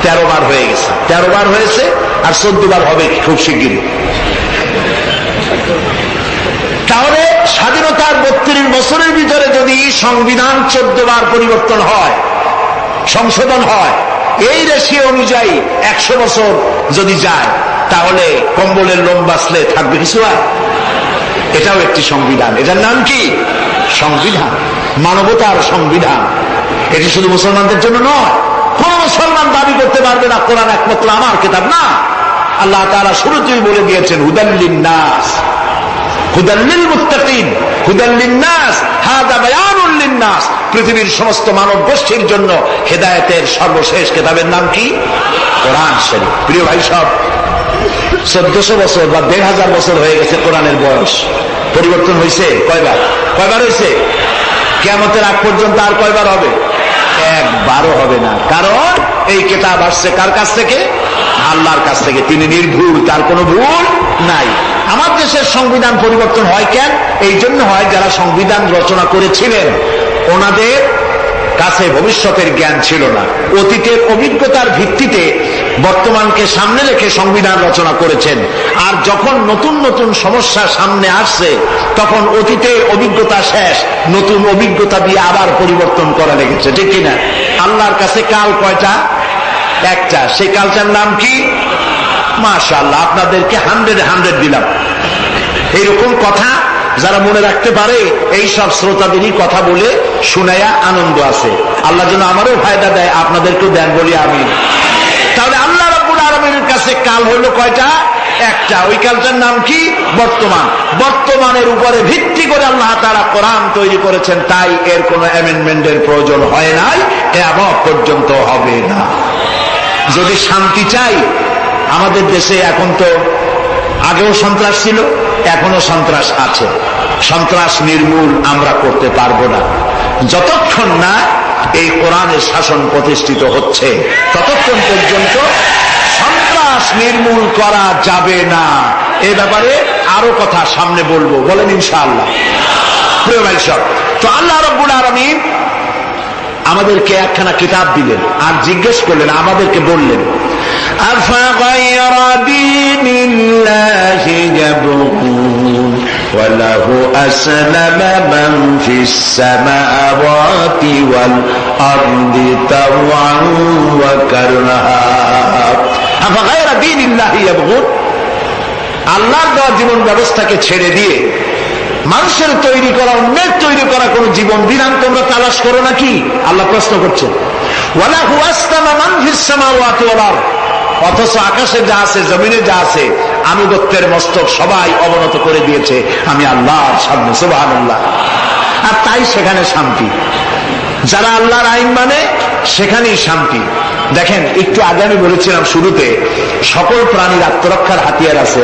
13 বার হয়ে গেছে। 13 বার হয়েছে আর 14 বার হবে খুব শিগগিরই। তাহলে স্বাধীনতার 32 বছরের ভিতরে যদি সংবিধান 14 বার পরিবর্তন হয়, সংশোধন হয়, এই রেশিও অনুযায়ী 100 বছর যদি যায়, তাহলে কম্বলের লোম বাঁচলে থাকবে কিছু আর? এটাও একটি সংবিধান। এটার নাম কি? সংবিধান, মানবতার সংবিধান। এটি শুধু মুসলমানদের জন্য নয়। কোন মুসলমান দাবি করতে পারবে না কোরআন একমাত্র আমার কিতাব, না। আল্লাহ তাআলা শুরুতেই বলে দিয়েছেন হুদাল লিন্নাস, হুদাল লিল মুত্তাকিন, হুদাল লিন্নাস, হাযা বায়ানুল লিন্নাস। পৃথিবীর সমস্ত মানব গোষ্ঠীর জন্য হেদায়েতের সর্বশেষ কিতাবের নাম কি? কোরআন শরীফ। প্রিয় ভাই সব, 1400 বছর বা 1500 বছর হয়ে গেছে কোরআনের বয়স। পরিবর্তন হয়েছে কয়বার? কয়বার হয়েছে? কিয়ামতের আগ পর্যন্ত আর কয়বার হবে? একবারও হবে না। কারণ এই কিতাব আসছে কার কাছ থেকে? আল্লাহর কাছ থেকে। তিনি নির্ভুল, তার কোনো ভুল নাই। আমার দেশের সংবিধান পরিবর্তন হয় কেন? এই জন্য হয়, যারা সংবিধান রচনা করেছিলেন ওনাদের কাছে ভবিষ্যতের জ্ঞান ছিল না। অতীতের অভিজ্ঞতার ভিত্তিতে বর্তমানকে সামনে রেখে সংবিধান রচনা করেছেন। আর যখন নতুন নতুন সমস্যা সামনে আসছে, তখন অতীতের অভিজ্ঞতা শেষ, নতুন অভিজ্ঞতা দিয়ে আবার পরিবর্তন করা লেগেছে, ঠিক কিনা? আল্লাহর কাছে কাল কয়টা? একটা। সেই কালটার নাম কি? মাশাআল্লাহ, আপনাদেরকে 100 দিলাম। এইরকম কথা যারা মনে রাখতে পারে, এই সব শ্রোতাদেরই কথা বলে শুনাইয়া আনন্দ আছে। আল্লাহ যেন আমারও ফায়দা দেয়, আপনাদেরকেও দেন বলি আমি। তাহলে আল্লাহ রাব্বুল আলামিনের কাছে কাল হলো কয়টা? একটা। ওই কালটার নাম কি? বর্তমান। বর্তমানের উপরে ভিত্তি করে আল্লাহ তাআলা কোরআন তৈরি করেছেন, তাই এর কোনো অ্যামেন্ডমেন্টের প্রয়োজন হয় নাই, কিয়ামত পর্যন্ত হবে না। যদি শান্তি চাই, আমাদের দেশে এখন তো আগেও সন্ত্রাস ছিল, এখনো সন্ত্রাস আছে। সন্ত্রাস নির্মূল আমরা করতে পারবো না যতক্ষণ না এই কোরআনের শাসন প্রতিষ্ঠিত হচ্ছে, ততক্ষণ পর্যন্ত সন্ত্রাস নির্মূল করা যাবে না। এ ব্যাপারে আরো কথা সামনে বলবো, বলেন ইনশাআল্লাহ। প্রিয় ভাই সব, তো আল্লাহ রাব্বুল আলামিন আমাদেরকে একখানা কিতাব দিলেন আর জিজ্ঞেস করলেন, আমাদেরকে বললেন, আফাগায়রা দীনিল্লাহি ইয়াবগুন ওয়া লাহু আসলামা মান ফিস সামাওয়াতি ওয়াল আরদি তাওআন ওয়া কারহা। আফাগায়রা দীনিল্লাহি ইয়াবগুন, আল্লাহর দেওয়া জীবন ব্যবস্থাকে ছেড়ে দিয়ে মানুষের তৈরি করা, অন্যের তৈরি করা কোন জীবন বিধান তোমরা তালাশ করো নাকি? আল্লাহ প্রশ্ন করছেন। ওয়ালাহু আসলামা মান ফিস সামাওয়াতি ওয়াল আরদ, অথচ আকাশে যা আছে, জমিনে যা আছে, আনুগত্যের মস্তক সবাই অবনত করে দিয়েছে আমি আল্লাহর সামনে। সুবহানাল্লাহ। আর তাই সেখানে শান্তি। যারা আল্লাহর আইন মানে সেখানেই শান্তি। দেখেন, একটু আগে আমি বলেছিলাম শুরুতে, সকল প্রাণীর আত্মরক্ষার হাতিয়ার আছে।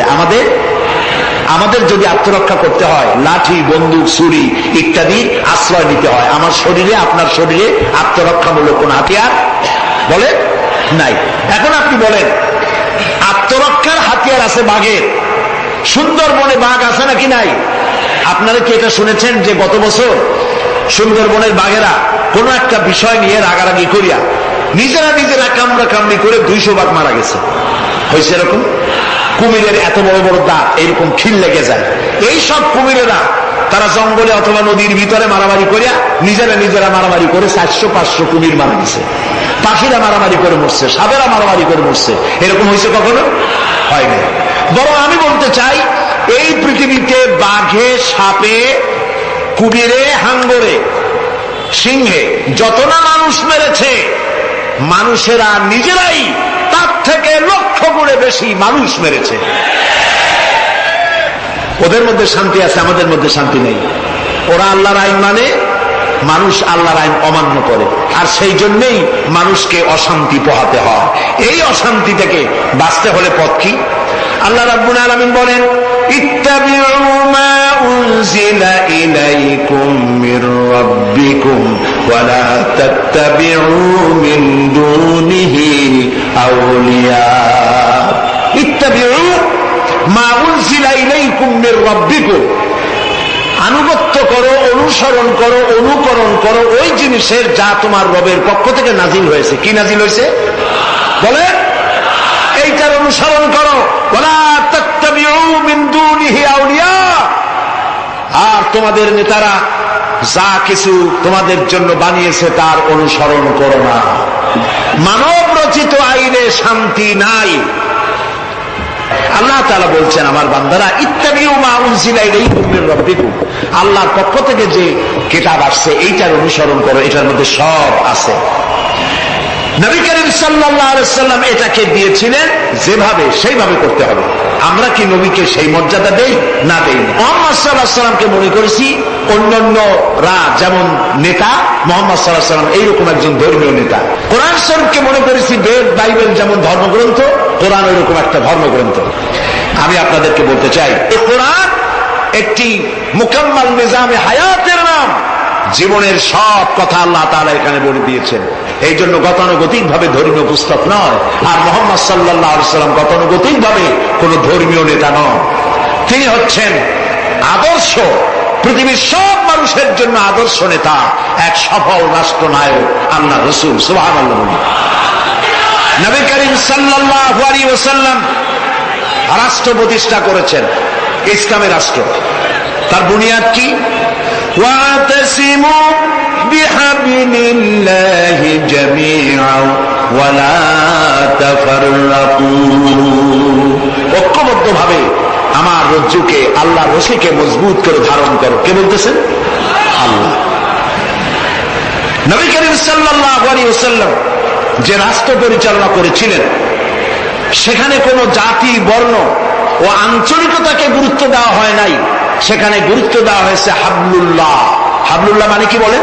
আমাদের যদি আত্মরক্ষা করতে হয়, লাঠি, বন্দুক, ছুরি ইত্যাদির আশ্রয় নিতে হয়। আমার শরীরে, আপনার শরীরে আত্মরক্ষামূলক কোন হাতিয়ার বলে নাই। এখন আপনি বলেন, আত্মরক্ষার হাতিয়ার আছে বাঘের। সুন্দরবনে বাঘ আছে নাকি নাই? আপনারা কি এটা শুনেছেন যে গত বছর সুন্দরবনের বাঘেরা কোন একটা বিষয় নিয়ে রাগারাগি করিয়া নিজেরা কামড়া কামড়ি করে 200 বাঘ মারা গেছে? হয়েছে এরকম? কুমিরের এত বড় বড় দাঁত, এরকম খিল লেগে যায়। এই সব কুমিরেরা তারা জঙ্গলে অথবা নদীর ভিতরে মারামারি করিয়া নিজেরা মারামারি করে 400-500 কুমির মারা গেছে। পাখিরা মারামারি করে মরছে, সাপেরা মারামারি করে মরছে। এরকম হয়েছে কখনো? হয় না। বরং আমি বলতে চাই, এই পৃথিবীতে বাঘে, সাপে, কুমিরে, হাঙ্গরে, সিংহে যত না মানুষ মেরেছে, মানুষেরা নিজেরাই তার থেকে 1,00,000 গুণে বেশি মানুষ মেরেছে। ওদের মধ্যে শান্তি আছে, আমাদের মধ্যে শান্তি নেই। ওরা আল্লাহর আইন মানে, মানুষ আল্লাহর আইন অমান্য করে, আর সেই জন্যই মানুষকে অশান্তি পোহাতে হয়। এই অশান্তি থেকে বাঁচতে হলে পথ কি? আল্লাহ রাব্বুল আলামিন বলেন, ইত্তাবিউ মা উনজিলা ইলাইকুম من ربكم ولا تتبعوا من دونه أولياء ইত্তাবিউ মা উনজিলা ইলাইকুম মির রাব্বিকুম, আনুগত্য করো, অনুসরণ করো, অনুকরণ করো ওই জিনিসের যা তোমার রবের পক্ষ থেকে নাজিল হয়েছে। কি নাজিল হয়েছে বলে? এইটার অনুসরণ করো। ওয়ালা তাত্তাবিউ মিন দুনিহি আউলিয়া, আর তোমাদের নেতারা যা কিছু তোমাদের জন্য বানিয়েছে তার অনুসরণ করো না। মানব রচিত আইনে শান্তি নাই। আল্লাহ তাআলা বলছেন, আমার বান্দারা ইত্তাবিউ মা উনজিলা ইলাইকুম মির রাব্বিকুম, আল্লাহর পক্ষ থেকে যে কিতাব আসছে এইটার অনুসরণ করো, এটার মধ্যে সব আছে। নবী করিম সাল্লাল্লাহু আলাইহি সাল্লাম এটাকে দিয়েছিলেন যেভাবে সেইভাবে করতে হবে। আমরা কি নবীকে সেই মর্যাদা দেই? না দেই না। মুহাম্মদ সাল্লাল্লাহু আলাইহি সাল্লামকে মনে করেছি অন্যান্যরা যেমন নেতা, মুহাম্মদ সাল্লাল্লাহু আলাইহি সাল্লাম এইরকম একজন ধর্মীয় নেতা। কোরআন শরীফকে মনে করেছি বেদ বাইবেল যেমন ধর্মগ্রন্থ, কোরআন ওইরকম একটা ধর্মগ্রন্থ। আমি আপনাদেরকে বলতে চাই, এই কোরআন একটি মুকাম্মাল নিজামে হায়াতের নাম। জীবনের সব কথা আল্লাহ তাআলা এখানে বলে দিয়েছেন। এই জন্য গতানুগতিক ভাবে ধর্মীয় পুস্তক নয়। আর মুহাম্মদ সাল্লাল্লাহু আলাইহি সাল্লাম গতানুগতিক ভাবে কোন ধর্মীয় নেতা নন। তিনি হচ্ছেন আদর্শ, পৃথিবীর সব মানুষের জন্য আদর্শ নেতা, এক সফল রাষ্ট্রনায়ক, আল্লাহ রাসূল। সুবহানাল্লাহ। নবী করিম সাল্লাল্লাহু আলাইহি ওয়াসাল্লাম রাষ্ট্র প্রতিষ্ঠা করেছেন, ইসলামের রাষ্ট্র। তার বুনিয়াদ কি? واعتصموا بحبل الله جميعا ولا تفرقوا, ঐক্যবদ্ধ ভাবে আমার রজ্জুকে, আল্লাহ রশিকে মজবুত করে ধারণ করো। কে বলতেছেন? আল্লাহ। নবী করিম সাল্লাল্লাহু আলাইহি ওয়াসাল্লাম যে রাষ্ট্র পরিচালনা করেছিলেন, সেখানে কোনো জাতি, বর্ণ ও আঞ্চলিকতাকে গুরুত্ব দেওয়া হয় নাই। সেখানে গুরুত্ব দেওয়া হয়েছে হাবলুল্লাহ। হাবলুল্লাহ মানে কি বলেন?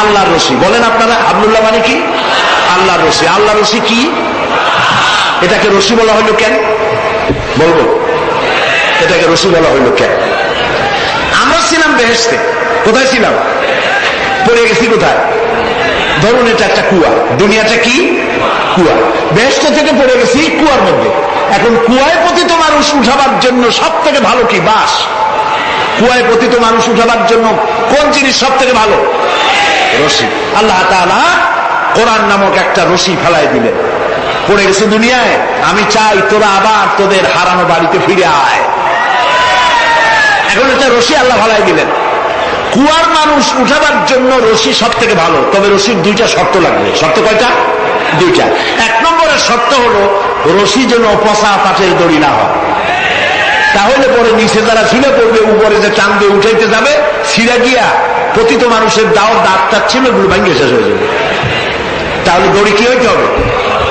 আল্লাহর রশি। বলেন আপনারা, হাবলুল্লাহ মানে কি? আল্লাহর রশি। আল্লাহর রশি কি? এটাকে রশি বলা হইল কেন? বলবো এটাকে রশি বলা হইল কেন? আমরা ছিলাম বেহেশতে। কোথায় ছিলাম? পড়ে গেছি কোথায়? ধরুন এটা একটা কুয়া, দুনিয়াটা কি? কুয়া। বেহেশত থেকে পড়ে গেছি কুয়ার মধ্যে। এখন কুয়ায় পতিত মানুষ উঠাবার জন্য সব থেকে ভালো কি? বাঁশ। কুয়ায় পতিত মানুষ উঠাবার জন্য কোন জিনিস সব থেকে ভালো? রশি। আল্লাহ তাআলা কোরআন নামক একটা রশি ফেলাই দিলেন। পড়ে গেছে দুনিয়ায়, আমি চাই তোরা আবার তোদের হারানো বাড়িতে ফিরে আয়। এখন একটা রশি আল্লাহ ফেলাই দিলেন। কুয়ার মানুষ উঠাবার জন্য রশি সব থেকে ভালো, তবে রশির দুইটা শর্ত লাগবে। শর্ত কয়টা? দুইটা। এক নম্বরের শর্ত হলো রশি যেন পচা পাটের দড়ি না হয়, তাহলে পরে নিচে যারা ছিঁড়ে পড়বে, উপরে যে টান দিয়ে উঠাইতে যাবে, ছিঁড়ে গিয়া পতিত মানুষের দাঁত ছিল এগুলো ভাঙিয়ে শেষ হয়ে যাবে। তাহলে দড়ি কি হইতে হবে?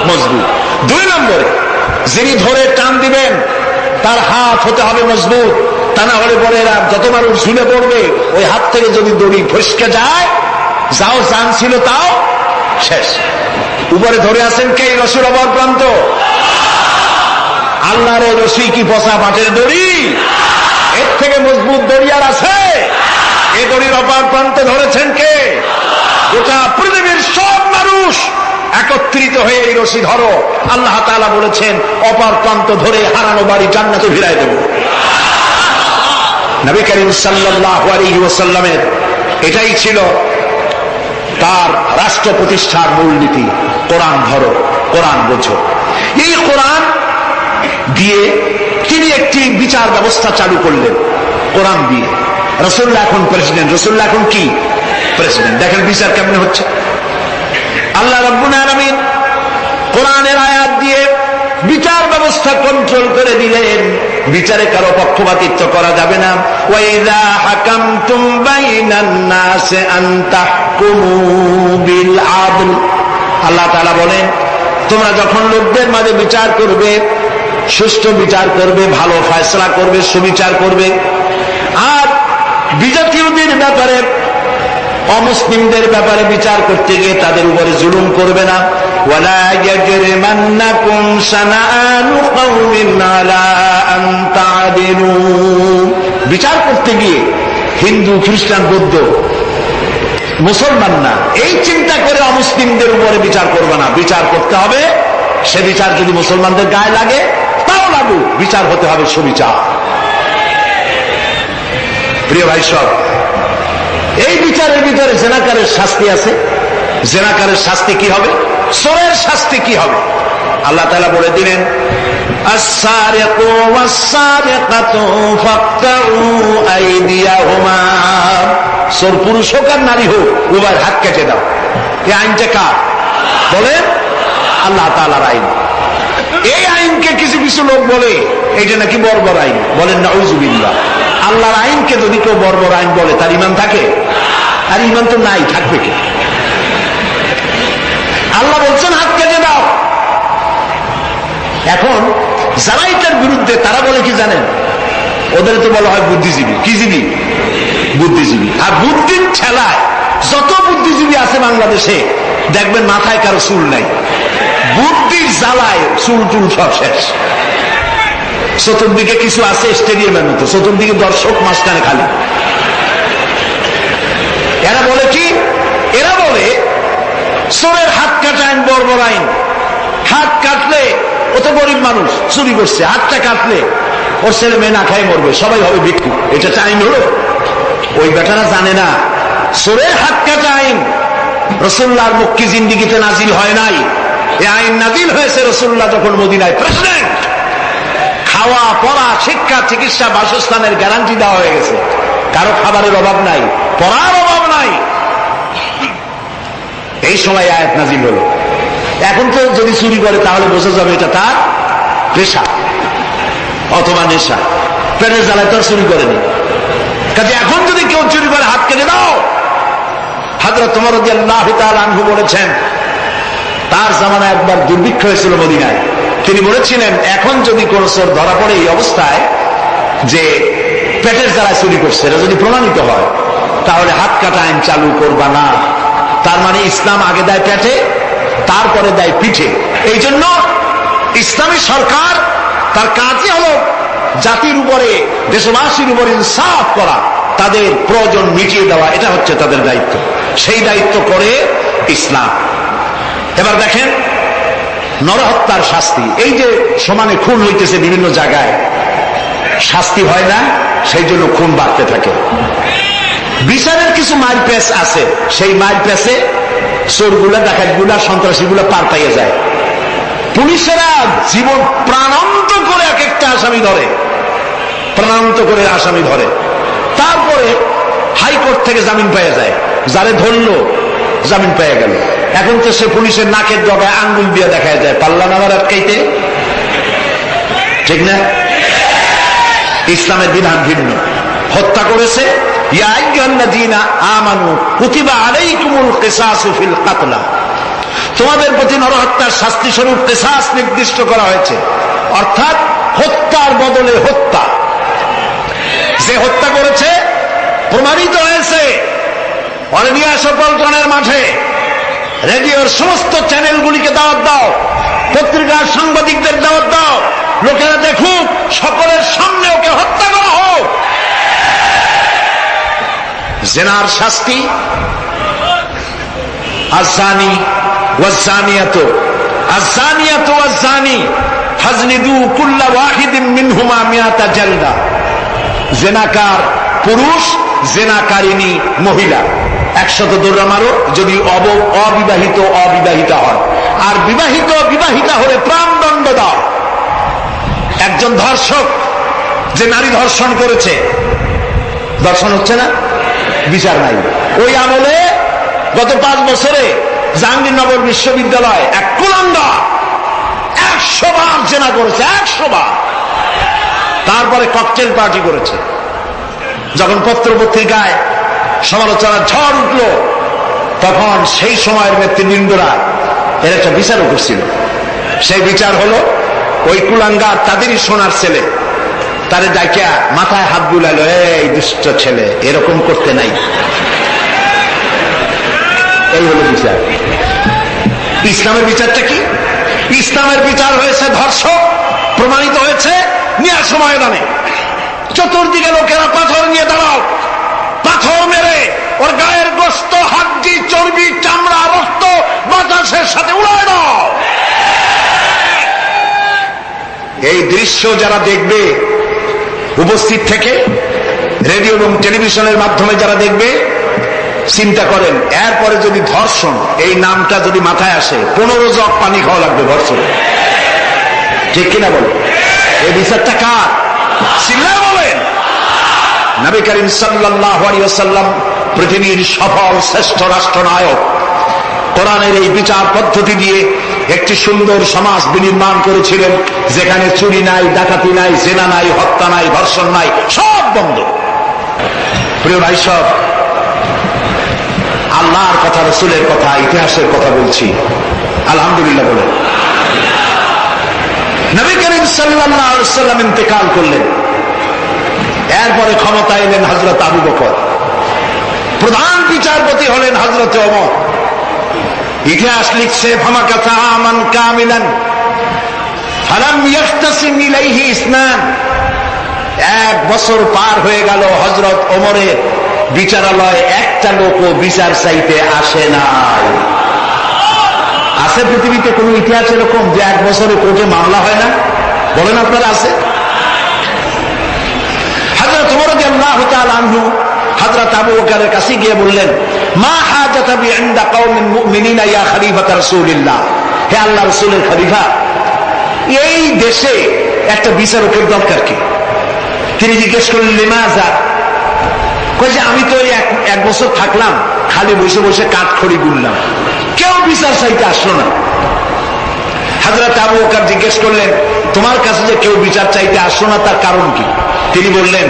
মজবুত। দুই নম্বরে যিনি ধরে টান দিবেন তার হাত হতে হবে মজবুত, তা না হলে পরে এরা যত মানুষ ঝুলে পড়বে, ওই হাত থেকে যদি দড়ি ফসকে যায়, যাও জান ছিল তাও শেষ। উপরে ধরে আছেন কে? রশির অপর প্রান্ত আল্লাহর। এই রশি কি পচা পাটের দড়ি? এর থেকে মজবুত দড়ি আর আছে? এই দড়ির অপর প্রান্তে ধরেছেন কে? গোটা পৃথিবীর সব মানুষ একত্রিত হয়ে এই রশি ধরো। আল্লাহ তাআলা বলেছেন অপর প্রান্ত ধরে হারানো বাড়ি জান্নাতে ফিরাই দেব। নবী করিম সাল্লাল্লাহু আলাইহি ওয়াসাল্লামের এটাই ছিল তার রাষ্ট্র প্রতিষ্ঠার মূলনীতি। কোরআন ধরো, কোরআন বোঝো। এই কোরআন দিয়ে তিনি একটি বিচার ব্যবস্থা চালু করলেন কোরআন দিয়ে। রাসূলুল্লাহ এখন প্রেসিডেন্ট। রাসূলুল্লাহ এখন কি? প্রেসিডেন্ট। দেখেন বিচার কেমনে হচ্ছে। আল্লাহ রাব্বুল আলামিন কোরআনের আয়াত দিয়ে বিচার ব্যবস্থা কন্ট্রোল করে দিলেন। বিচারে কারো পক্ষপাতিত্ব করা যাবে না। ওয়াইযা হাকামতুম বাইনান নাসি আন তাহকুমু বিল আদল, আল্লাহ তাআলা বলেন তোমরা যখন লোকদের মাঝে বিচার করবে, সুষ্ঠু বিচার করবে, ভালো ফয়সালা করবে, সুবিচার করবে, আর বিজাতীয়দের ব্যাপারে, অমুসলিমদের ব্যাপারে বিচার করতে গিয়ে তাদের উপরে জুলুম করবে না। ওয়ালা ইয়াজরিমান্নাকুম শানাআনু কওমিন আলা আন তা'দিলু, বিচার করতে গিয়ে হিন্দু, খ্রিস্টান, বৌদ্ধ, মুসলমান না, এই চিন্তা করে অমুসলিমদের উপরে বিচার করবে না। বিচার করতে হবে, সে বিচার যদি মুসলমানদের গায়ে লাগে তাও লাগুক, বিচার হতে হবে সুবিচার। প্রিয় ভাই সব, এই বিচারের ভিতরে জেনাকারের শাস্তি আছে। জেনাকারের শাস্তি কি হবে? চোরের শাস্তি কি হবে? আল্লাহ তাআলা বলে দিলেন, আস-সারিকু ওয়াস-সারিকাতু ফাকতাউ আইদিয়াহুমা। চোর পুরুষ হোক আর নারী হোক, উভয়ের হাত কেটে দাও। এই আইনটা কার? বলেন, আল্লাহ তাআলার আইন। এই আইনকে কিছু কিছু লোক বলে এইটা নাকি বর্বর আইন। বলেন নাউযুবিল্লাহ। আল্লাহর আইনকে যদি কেউ বর্বর আইন বলে, তার ঈমান থাকে? আর ঈমান তো নাই, থাকবে কি? আল্লাহ বলছেন হাত কেটে দাও। এখন যারা এটার বিরুদ্ধে, তারা বলে কি জানেন? ওদের তো বলা হয় বুদ্ধিজীবী। কি জীবী? বুদ্ধিজীবী। আর বুদ্ধির ঠেলায় যত বুদ্ধিজীবী আছে বাংলাদেশে, দেখবেন মাথায় কারো চুল নাই। বুদ্ধির জ্বালায় চুল টুল সব শেষ। চতুর্দিকে কিছু আছে স্টেডিয়ামের মতো, চতুর্দিকে দর্শক, মাঝখানে খালি। এরা বলে কি? এরা বলে চোরের হাত কাটা আইন বর্বর আইন। হাত কাটলে, ও তো গরিব মানুষ, চুরি করছে, হাতটা কাটলে ওর ছেলে মেয়ে না খাই মরবে, সবাই হবে ভিক্ষু। এটা আইন হলো? ওই বেটারা জানে না চোরের হাত কাটা আইন রাসূলুল্লাহর মক্কি জিন্দেগিতে নাজিল হয় নাই। এই আইন নাজিল হয়েছে রাসূলুল্লাহ যখন মদিনায় প্রেসিডেন্ট। খাওয়া, পড়া, শিক্ষা, চিকিৎসা, বাসস্থানের গ্যারান্টি দেওয়া হয়ে গেছে। কারো খাবারের অভাব নাই, পড়ার অভাব নাই। এই সময় আয়াত নাজিল হলো। এখন তো যদি চুরি করে তাহলে বোঝা যাবে এটা তার পেশা অথবা নেশা। পেটের জ্বালায় তো চুরি করেনি। কাজে এখন যদি কেউ চুরি করে হাত কেটে দাও। হযরত ওমর রাদিয়াল্লাহু তাআলা আনহু বলেছেন, তার জামানায় একবার দুর্ভিক্ষ হয়েছিল মদিনায়। তিনি বলেছিলেন, এখন যদি কোন চোর ধরা পড়ে এই অবস্থায় যে পেটের জ্বালায় চুরি করছে, এটা যদি প্রমাণিত হয়, তাহলে হাত কাটা আইন চালু করবা না। তার মানে ইসলাম আগে দেয় পেটে, তারপরে দেয় পিঠে। এই জন্য ইসলামী সরকার তার কাজই হলো জাতির উপরে, দেশবাসীর উপরে ইনসাফ করা, তাদের প্রয়োজন মিটিয়ে দেওয়া। এটা হচ্ছে তাদের দায়িত্ব। সেই দায়িত্ব করে ইসলাম। এবার দেখেন নরহত্যার শাস্তি। এই যে সমানে খুন হইতেছে বিভিন্ন জায়গায়, শাস্তি হয় না, সেই জন্য খুন বাড়তে থাকে। বিচারের কিছু মারপ্যাচ আছে, সেই মারপ্যাচে চোরগুলা, ডাকাতগুলা, সন্ত্রাসীগুলা পার পাইয়ে যায়। পুলিশেরা জীবন প্রাণান্ত করে এক একটা আসামি ধরে, প্রাণান্ত করে আসামি ধরে। তারপরে হাইকোর্ট থেকে জামিন পেয়ে যায়। যারে ধরলো জামিন পেয়ে গেল। এখন তো সে পুলিশের নাকের ডগায় আঙ্গুল দিয়ে দেখা যায়, পাল্লা নামার আটকাইতে। ঠিক না? ইসলামের বিধান ভিন্ন। হত্যা করেছে, ইয়া আইয়ুহাল্লাযীনা আমানু কুতিবা আলাইকুমুল কিসাসু ফিল কাতলা। তোমাদের প্রতি নরহত্যার শাস্তি স্বরূপ কিসাস নির্দিষ্ট করা হয়েছে, অর্থাৎ হত্যার বদলে হত্যা। যে হত্যা করেছে প্রমাণিত হয়েছে, ওরে নিয়ে আসো পল্টনের মাঠে, রেডিওর সমস্ত চ্যানেলগুলিকে দাওয়াত দাও, পত্রিকার সাংবাদিকদের দাওয়াত দাও, লোকেরা দেখুক, সকলের সামনে ওকে হত্যা করা হোক। জিনার শাস্তি আয-যানি ওয়াজ-যানিয়াতু, আয-যানিয়াতু ওয়াজ-যানি ফাজলিদু কুল্লা ওয়াহিদিন মিনহুমা মিয়াতা জালদা। জিনাকার পুরুষ, জিনাকারিনী মহিলা 100 দৌড়া মারো, যদি অবিবাহিতা হয়। আর বিবাহিতা হলে প্রাণদণ্ড দাও। একজন ধর্ষক যে নারী ধর্ষণ করেছে, ধর্ষণ হচ্ছে না, বিচার নাই। ওই আমলে গত 5 বছরে জাহাঙ্গীরনগর বিশ্ববিদ্যালয় এক কুলাঙ্গা 100 বার জেনা করেছে, 100 বার। তারপরে ককটেল পার্টি করেছে। যখন পত্রপত্রিকায় সমালোচনার ঝড় উঠল, তখন সেই সময়ের নেতৃবৃন্দরা এর একটা বিচারও করছিল। সেই বিচার হলো, ওই কুলাঙ্গার তাদেরই সোনার ছেলে, তারে ডাকিয়া মাথায় হাত বুলাইলো, এই দুষ্ট ছেলে, এরকম করতে নাই। এই হলো বিচার। ইসলামের বিচারটা কি? ইসলামের বিচার হয়েছে ধর্ষক প্রমাণিত হয়েছে, নিয়ে আসো ময়দানে, চতুর্দিকে লোকেরা পাথর নিয়ে দাঁড়াও, এই দৃশ্য যারা দেখবে উপস্থিত থেকে, রেডিও এবং টেলিভিশনের মাধ্যমে যারা দেখবে, চিন্তা করেন এরপরে যদি ধর্ষণ এই নামটা যদি মাথায় আসে, 15 জগ পানি খাওয়া লাগবে ধর্ষণ। ঠিক কিনা বলেন? এই বিচারটা কার? চিল্লায় বলেন। নবী করিম সাল্লাল্লাহু আলাইহি ওয়াসাল্লাম পৃথিবীর সফল শ্রেষ্ঠ রাষ্ট্রনায়ক, কোরআনের এই বিচার পদ্ধতি দিয়ে একটি সুন্দর সমাজ বিনির্মাণ করেছিলেন, যেখানে চুরি নাই, ডাকাতি নাই, জেনা নাই, হত্যা নাই, ধর্ষণ নাই, সব বন্ধ। প্রিয় ভাই সব, আল্লাহর কথা, রাসূলের কথা, ইতিহাসের কথা বলছি। আলহামদুলিল্লাহ বলেন। নবী করিম সাল্লাল্লাহু আলাইহি ওয়াসাল্লাম ইন্তেকাল করলেন, এরপরে ক্ষমতা এলেন হযরত আবু বকর, প্রধান বিচারপতি হলেন হযরত ওমর। ইতিহাস লিখছে ফামাকাতা আমান কামিলান ফালাম ইয়াখতাসিম ইলাইহি ইসনান। 1 বছর পার হয়ে গেল, হযরত ওমরের বিচারালয়ে একটা লোকও বিচার চাইতে আসে নাই। আছে পৃথিবীতে কোন ইতিহাস এরকম যে 1 বছরে কোর্টে মামলা হয় না? বলেন আপনারা, আছে? হযরত ওমর রাদিয়াল্লাহু তাআলা আনহু হযরত আবু বকরের কাছে গিয়ে বললেন, মা হাজাতা বি ইনদা কওমিন মুমিনিনা ইয়া খলিফাত রাসূলিল্লাহ। হে আল্লাহর রাসূলের খলিফা, এই দেশে একটা বিচারকের দরকার কি? তিনি জিজ্ঞেস করলেন, লিমাযা? কই যে আমি তো 1 বছর থাকলাম, খালি বসে বসে কাঠখড়ি গুনলাম, কেউ বিচার চাইতে আসলো না। হযরত আবু বকর জিজ্ঞেস করলেন, তোমার কাছে যে কেউ বিচার চাইতে আসলো না, তার কারণ কি? তিনি বললেন,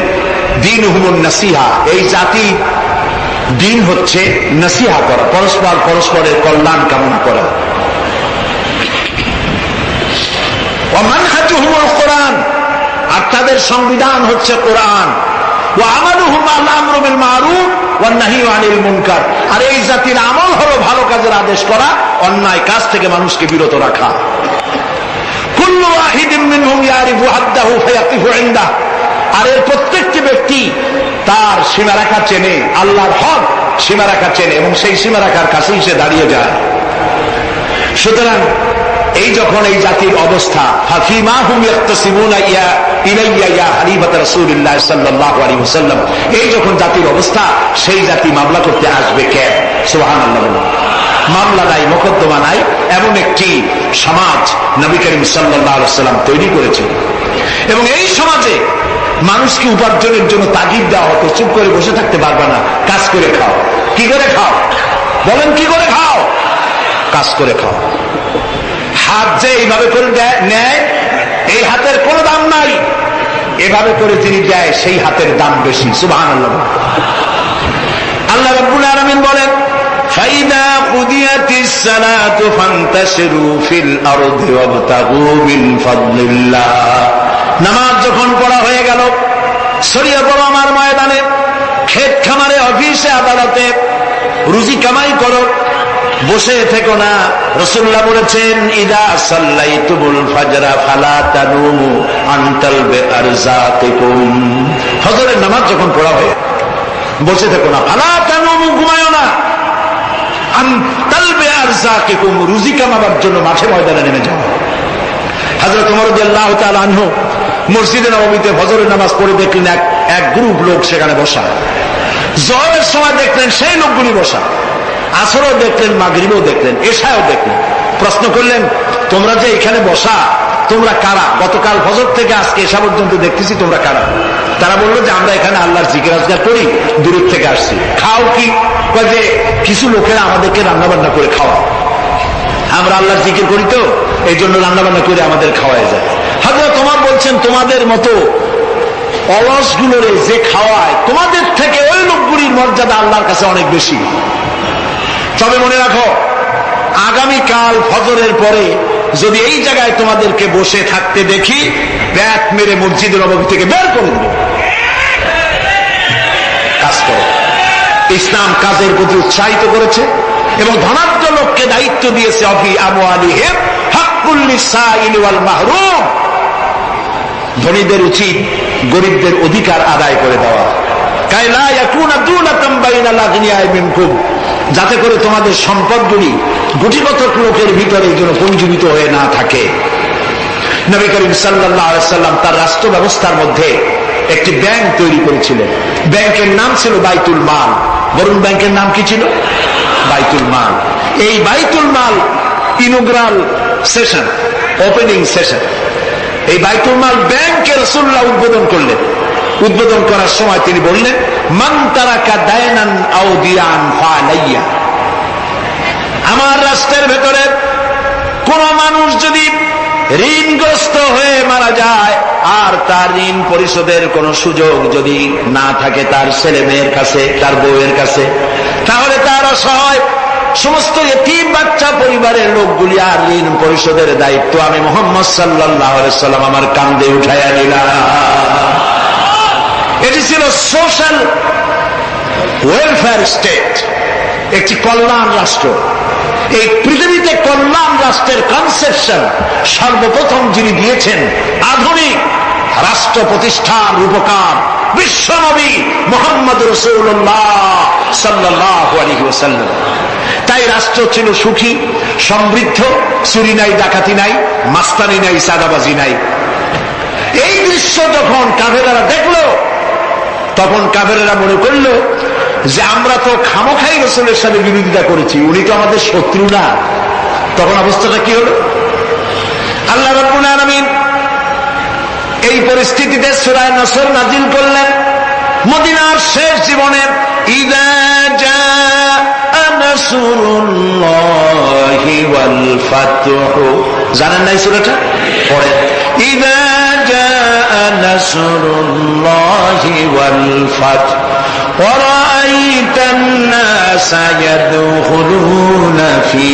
দীনুহুমুন নাসিহা। এই জাতি দিন হচ্ছে নাসিহা করা, পরস্পরের কল্যাণ কামনা করা। ওয়া মানহাজুহুমুল কোরআন, আর তাদের সংবিধান হচ্ছে কোরআন। ওয়া আমালুহুম আল আমরু বিল মারুফ ওয়ান নাহয়ু আনিল মুনকার, আর এই জাতির আমল হলো ভালো কাজের আদেশ করা, অন্যায় কাজ থেকে মানুষকে বিরত রাখা। কুল্লু ওয়াহিদিন মিনহুম ইয়ারিফু হাদ্দাহু ফায়াকিফু ইনদাহু, আর এর প্রত্যেকটি ব্যক্তি তার সীমারেখা চেনে, আল্লাহর হক সীমারেখা চেনে, এবং সেই সীমারেখার কাছেই সে দাঁড়িয়ে যায়। সুতরাং এই যখন এই জাতির অবস্থা, ফাফিমা হুম ইয়াকতাসিমুনা ইলাইয়া ইয়া খলিফাত রাসূলুল্লাহ সাল্লাল্লাহু আলাইহি ওয়াসাল্লাম, এই যখন জাতির অবস্থা, সেই জাতি মামলা করতে আসবে কে? সুবহানাল্লাহ। মামলা নাই, মোকদ্দমা নাই, এমন একটি সমাজ নবী করিম সাল্লাল্লাহু আলাইহি ওয়াসাল্লাম তৈরি করেছেন। এবং এই সমাজে মানুষকে উপার্জনের জন্য তাগিদ দেওয়া হতো, চুপ করে বসে থাকতে পারবে না, কাজ করে খাও। কি করে খাও? বলেন, কি করে খাও? কাজ করে খাও। হাত যে এইভাবে করে নেয়, এই হাতের কোনো দাম নাই, এভাবে করে যিনি দেয় সেই হাতের দাম বেশি। সুবহানাল্লাহ। আল্লাহ রাব্বুল আলামিন বলেন, ফাইদা কুদিয়াতিস সালাতু ফান্তাশিরু ফিল আরদি ওয়াবতাগু মিন ফাদলিল্লাহ। নামাজ যখন পড়া হয়ে গেল, ছড়িয়ে পড়ো আমার ময়দানে, ক্ষেত খামারে, অফিসে, আদালতে, রুজি কামাই করো, বসে থেকো না। রাসূলুল্লাহ বলেছেন, ইদা সাল্লাইতুমুল ফাজরা ফালা তানুমু আন তালবি আরযাকিকুম। ফজরের নামাজ যখন পড়া হয়, বসে থেকো না, ফালা তানুমু, ঘুমায়ো না, আন তালবি আরযাকিকুম, রুজি কামাবার জন্য মাঠে ময়দানে নেমে যাও। হযরত ওমর রাদিয়াল্লাহু তাআলা আনহু মসজিদে নববীতে ফজরের নামাজ পড়ে দেখলেন এক গ্রুপ লোক সেখানে বসা। জোহরের সময় দেখলেন সেই লোকগুলি বসা, আসরও দেখলেন, মাগরিবও দেখলেন, এশাও দেখলেন। প্রশ্ন করলেন, তোমরা যে এখানে বসা, তোমরা কারা? গতকাল ফজর থেকে আজকে এশা পর্যন্ত দেখতেছি, তোমরা কারা? তারা বললো যে আমরা এখানে আল্লাহর জিকির আজকার করি, দূরের থেকে আসছি। খাও কি? যে কিছু লোকেরা আমাদেরকে রান্না বান্না করে খাওয়া, আমরা আল্লাহর জিকির করি তো, এই জন্য রান্না বান্না করে আমাদের খাওয়ায় যায়। হযরত ওমর বলছেন, তোমাদের মতো অলসগুলোরে যে খাওয়ায়, তোমাদের থেকে ওই লোকগুলির মর্যাদা আল্লাহর কাছে অনেক বেশি। তবে মনে রাখো, আগামীকাল ফজরের পরে যদি এই জায়গায় তোমাদেরকে বসে থাকতে দেখি, ব্যাট মেরে মসজিদের নববী থেকে বের করে দেব। কাজ করো। ইসলাম কাজের প্রতি উৎসাহিত করেছে এবং ধনাঢ্য লোককে দায়িত্ব দিয়েছে, অফি আমওয়ালিহিম হাক্কুল লিসাইলি ওয়াল মাহরুম। ধনীদের উচিত গরিবদের অধিকার আদায় করে দেওয়া, কাই লা ইয়াকুনা দুলাতাম বাইনাল আগনিয়াই মিনকুম, যাতে করে তোমাদের সম্পদগুলি গুটিকতক লোকের ভিতরে যেন পঞ্জীবিত হয়ে না থাকে। নবী করিম সাল্লাল্লাহু আলাইহি সাল্লাম তার রাষ্ট্র ব্যবস্থার মধ্যে একটি ব্যাংক তৈরি করেছিলেন। ব্যাংকের নাম ছিল বাইতুল মাল। বরুণ ব্যাংকের নাম কি ছিল? বাইতুল মাল। এই বাইতুল মাল ইনোগ্রাল সেশন, ওপেনিং সেশন, এই বাইতুল মাল ব্যাংকে রাসূলুল্লাহ উদ্বোধন করলেন। উদ্বোধন করার সময় তিনি বললেন, মান তারাকা দায়নান আও দিয়ান ফালাইয়া। আমার রাষ্ট্রের ভেতরে কোন মানুষ যদি ঋণগ্রস্ত হয়ে মারা যায় আর তার ঋণ পরিশোধের কোন সুযোগ যদি না থাকে তার ছেলে মেয়ের কাছে, তার বউয়ের কাছে, তাহলে তার অসহায় সমস্ত এতিম বাচ্চা পরিবারের লোকগুলি আর ঋণ পরিশোধের দায়িত্ব আমি মুহাম্মদ সাল্লাল্লাহু আলাইহি সাল্লাম আমার কাঁধে উঠাইয়া নিলাম। এটি ছিল সোশ্যাল ওয়েলফেয়ার স্টেট, একটি কল্যাণ রাষ্ট্র। এই পৃথিবীতে কল্যাণ রাষ্ট্রের কনসেপশন সর্বপ্রথম যিনি দিয়েছেন আধুনিক রাষ্ট্র প্রতিষ্ঠার রূপকার বিশ্বনবী মুহাম্মদ রাসূলুল্লাহ সাল্লাল্লাহু আলাইহি ওয়াসাল্লাম। তাই রাষ্ট্র ছিল সুখী, সমৃদ্ধ, চুরি নাই, ডাকাতি নাই, মাস্তানি নাই, সাদাবাজি নাই। এই দৃশ্য যখন কাফেররা দেখলো, তখন কাফেররা মনে করলো যে আমরা তো খামোখাই রাসূলের সাথে বিরোধিতা করেছি, উনি তো আমাদের শত্রু না। তখন অবস্থাটা কি হলো? আল্লাহ রাব্বুল আলামিন এই পরিস্থিতিতে সূরা নসর নাজিল করলেন মদিনার শেষ জীবনে। ইযা জাআ নাসরুল্লাহি ওয়াল ফাতহু, জানেন না এই সূরাটা? পড়ে, ইযা জাআ নাসরুল্লাহি ওয়াল ফাতহু ورأيت الناس يدخلون في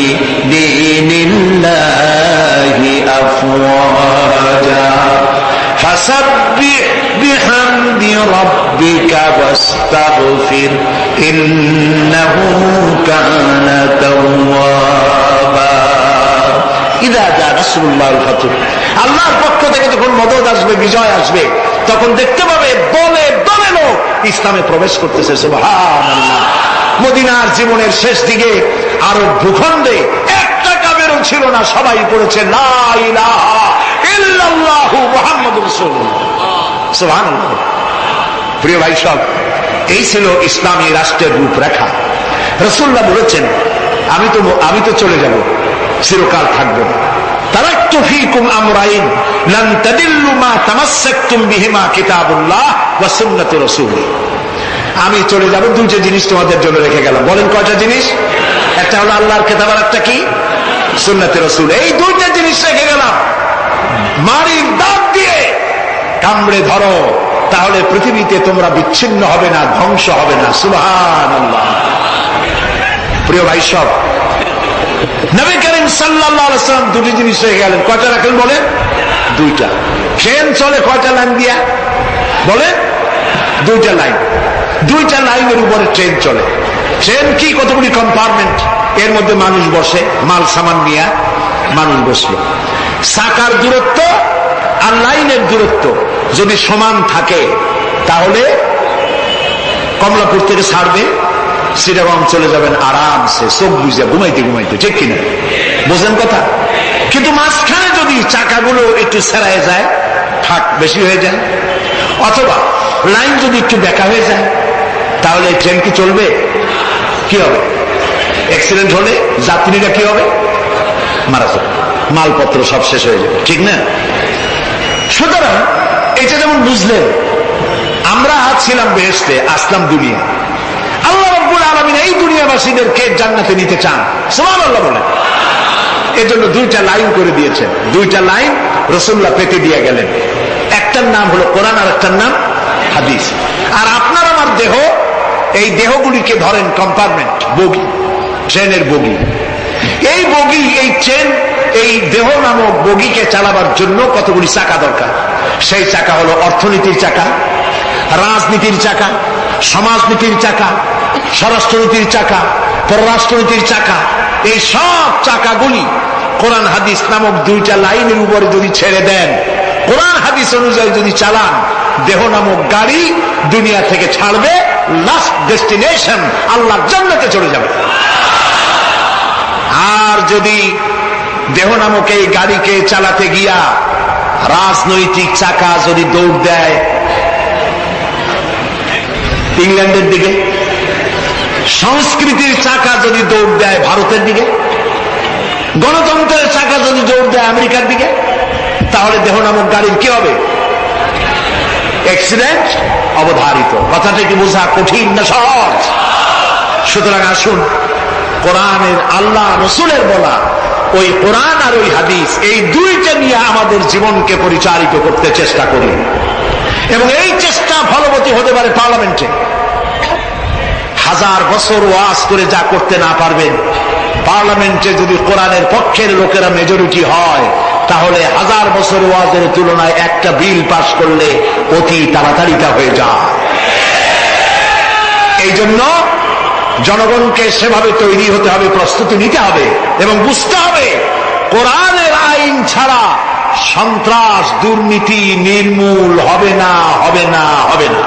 دين الله أفواجا فسبح بحمد ربك واستغفر إنه كان توابا إذا جاء نصر الله والفتح। আল্লাহর পক্ষ থেকে যখন মদদ আসবে, বিজয় আসবে, তখন দেখতে পাবে দলে দলে লোক ইসলামে প্রবেশ করতেছে। সুবহানাল্লাহ। মদিনার জীবনের শেষ দিকে আরব ভূখণ্ডে একটা কাফেরও ছিল না, সবাই পড়েছে লা ইলাহা ইল্লাল্লাহু মুহাম্মাদুর রাসূলুল্লাহ। সুবহানাল্লাহ। প্রিয় ভাই সব, এই ছিল ইসলামী রাষ্ট্রের রূপরেখা। রাসূলুল্লাহ বলেছেন, আমি তো চলে যাব, চিরকাল থাকবো না। তারাকতু ফীকুম আমরাইন লান তাদিল্লু মা তামাসসাকতুম বিহিমা কিতাবুল্লাহ ওয়া সুন্নাতু রাসূলি। আমি চলে যাব, দুইটা জিনিস তোমাদের জন্য রেখে গেলাম। বলেন কয়টা জিনিস? একটা হলো আল্লাহর কিতাব, আর একটা কি? সুন্নাতে রাসূল। এই দুইটা জিনিস রেখে গেলাম। মারির দাঁত দিয়ে কামড়ে ধরো, তাহলে পৃথিবীতে তোমরা বিচ্ছিন্ন হবে না, ধ্বংস হবে না। সুবহানাল্লাহ। প্রিয় ভাই সব, নবী করিম সাল্লাল্লাহু আলাইহি ওয়াসাল্লাম দুটি জিনিস রেখে গেলেন। কয়টা রাখলেন বলেন? দুইটা। ট্রেন চলে কয়টা লাইন দিয়া? বলেন, দুইটা লাইন। দুইটা লাইনের উপরে ট্রেন চলে। ট্রেন কি? কতগুলি কম্পার্টমেন্ট, এর মধ্যে মানুষ বসে, মাল সামান নিয়ে মানুষ বসলো। চাকার দূরত্ব আর লাইনের দূরত্ব যদি সমান থাকে, তাহলে কমলাপুর থেকে ছাড়বে, চিটাগং চলে যাবেন আরামসে, চোখ বুঝে ঘুমাইতে ঘুমাইতে। ঠিক কিনা? বোঝেন কথা? কিন্তু মাঝখানে যদি চাকাগুলো একটু ছেড়ায় যায়, ফাঁক বেশি হয়ে যায়, অথবা লাইন যদি একটু বেঁকা হয়ে যায়, তাহলে ট্রেন কি চলবে? কি হবে? অ্যাক্সিডেন্ট হলে যাত্রীরা কি হবে? মারা যাবে, মালপত্র সব শেষ হয়ে যাবে। ঠিক না? সুতরাং এটা যেমন বুঝলেন, আমরা ছিলাম বেহেশতে, আসলাম দুনিয়া। আল্লাহ রাব্বুল আলামিন এই দুনিয়াবাসীদেরকে জান্নাতে নিতে চান। সুবহানাল্লাহ বলেন। এজন্য দুইটা লাইন করে দিয়েছেন। দুইটা লাইন রাসূলুল্লাহ পেতে দিয়ে গেলেন। একটার নাম হলো কোরআন, আর একটার নাম হাদিস। আর আপনার আমার দেহ, এই দেহগুলিকে ধরেন কম্পার্টমেন্ট, বগি, ট্রেনের বগি। এই বগি, এই ট্রেন, এই দেহ নামক বগিকে চালাবার জন্য কতগুলি চাকা দরকার। সেই চাকা হলো অর্থনীতির চাকা, রাজনীতির চাকা, সমাজনীতির চাকা, স্বরাষ্ট্রনীতির চাকা, পররাষ্ট্রনীতির চাকা। এই সব চাকাগুলি কোরআন হাদিস নামক দুইটা লাইনের উপরে যদি ছেড়ে দেন, কোরআন হাদিস অনুযায়ী যদি চালান, দেহ নামক গাড়ি দুনিয়া থেকে ছাড়বে, লাস্ট ডেস্টিনেশন আল্লাহর জান্নাতে চলে যাবে। আর যদি দেহ নামক এই গাড়িকে চালাতে গিয়া রাজনৈতিক চাকা যদি দৌড় দেয় ইংল্যান্ডের দিকে, সংস্কৃতির চাকা যদি দৌড় দেয় ভারতের দিকে, গণতন্ত্রের চাকা যদি দৌড় দেয় আমেরিকার দিকে, তাহলে দেহ নামক গাড়ির কি হবে? অ্যাক্সিডেন্ট অবধারিত। কথাটা কি বোঝা কঠিন না সহজ? সুতরাং আসুন কোরআনের, আল্লাহ রসুলের বলা ওই কোরআন আর ওই হাদিস, এই দুইটা নিয়ে আমাদের জীবনকে পরিচালিত করতে চেষ্টা করি, এবং এই চেষ্টা ফলবতী হতে পারে পার্লামেন্টে। 1000 বছর ওয়াজ করে যা করতে না পারবেন, পার্লামেন্টে যদি কোরআনের পক্ষের লোকেরা মেজরিটি হয়, তাহলে 1000 বছর ওয়াজের তুলনায় একটা বিল পাস করলে অতি তাড়াতাড়ি তা হয়ে যায়। এই জন্য জনগণকে সেভাবে তৈরি হতে হবে, প্রস্তুতি নিতে হবে এবং বুঝতে হবে কোরআনের আইন ছাড়া সন্ত্রাস দুর্নীতি নির্মূল হবে না, হবে না, হবে না।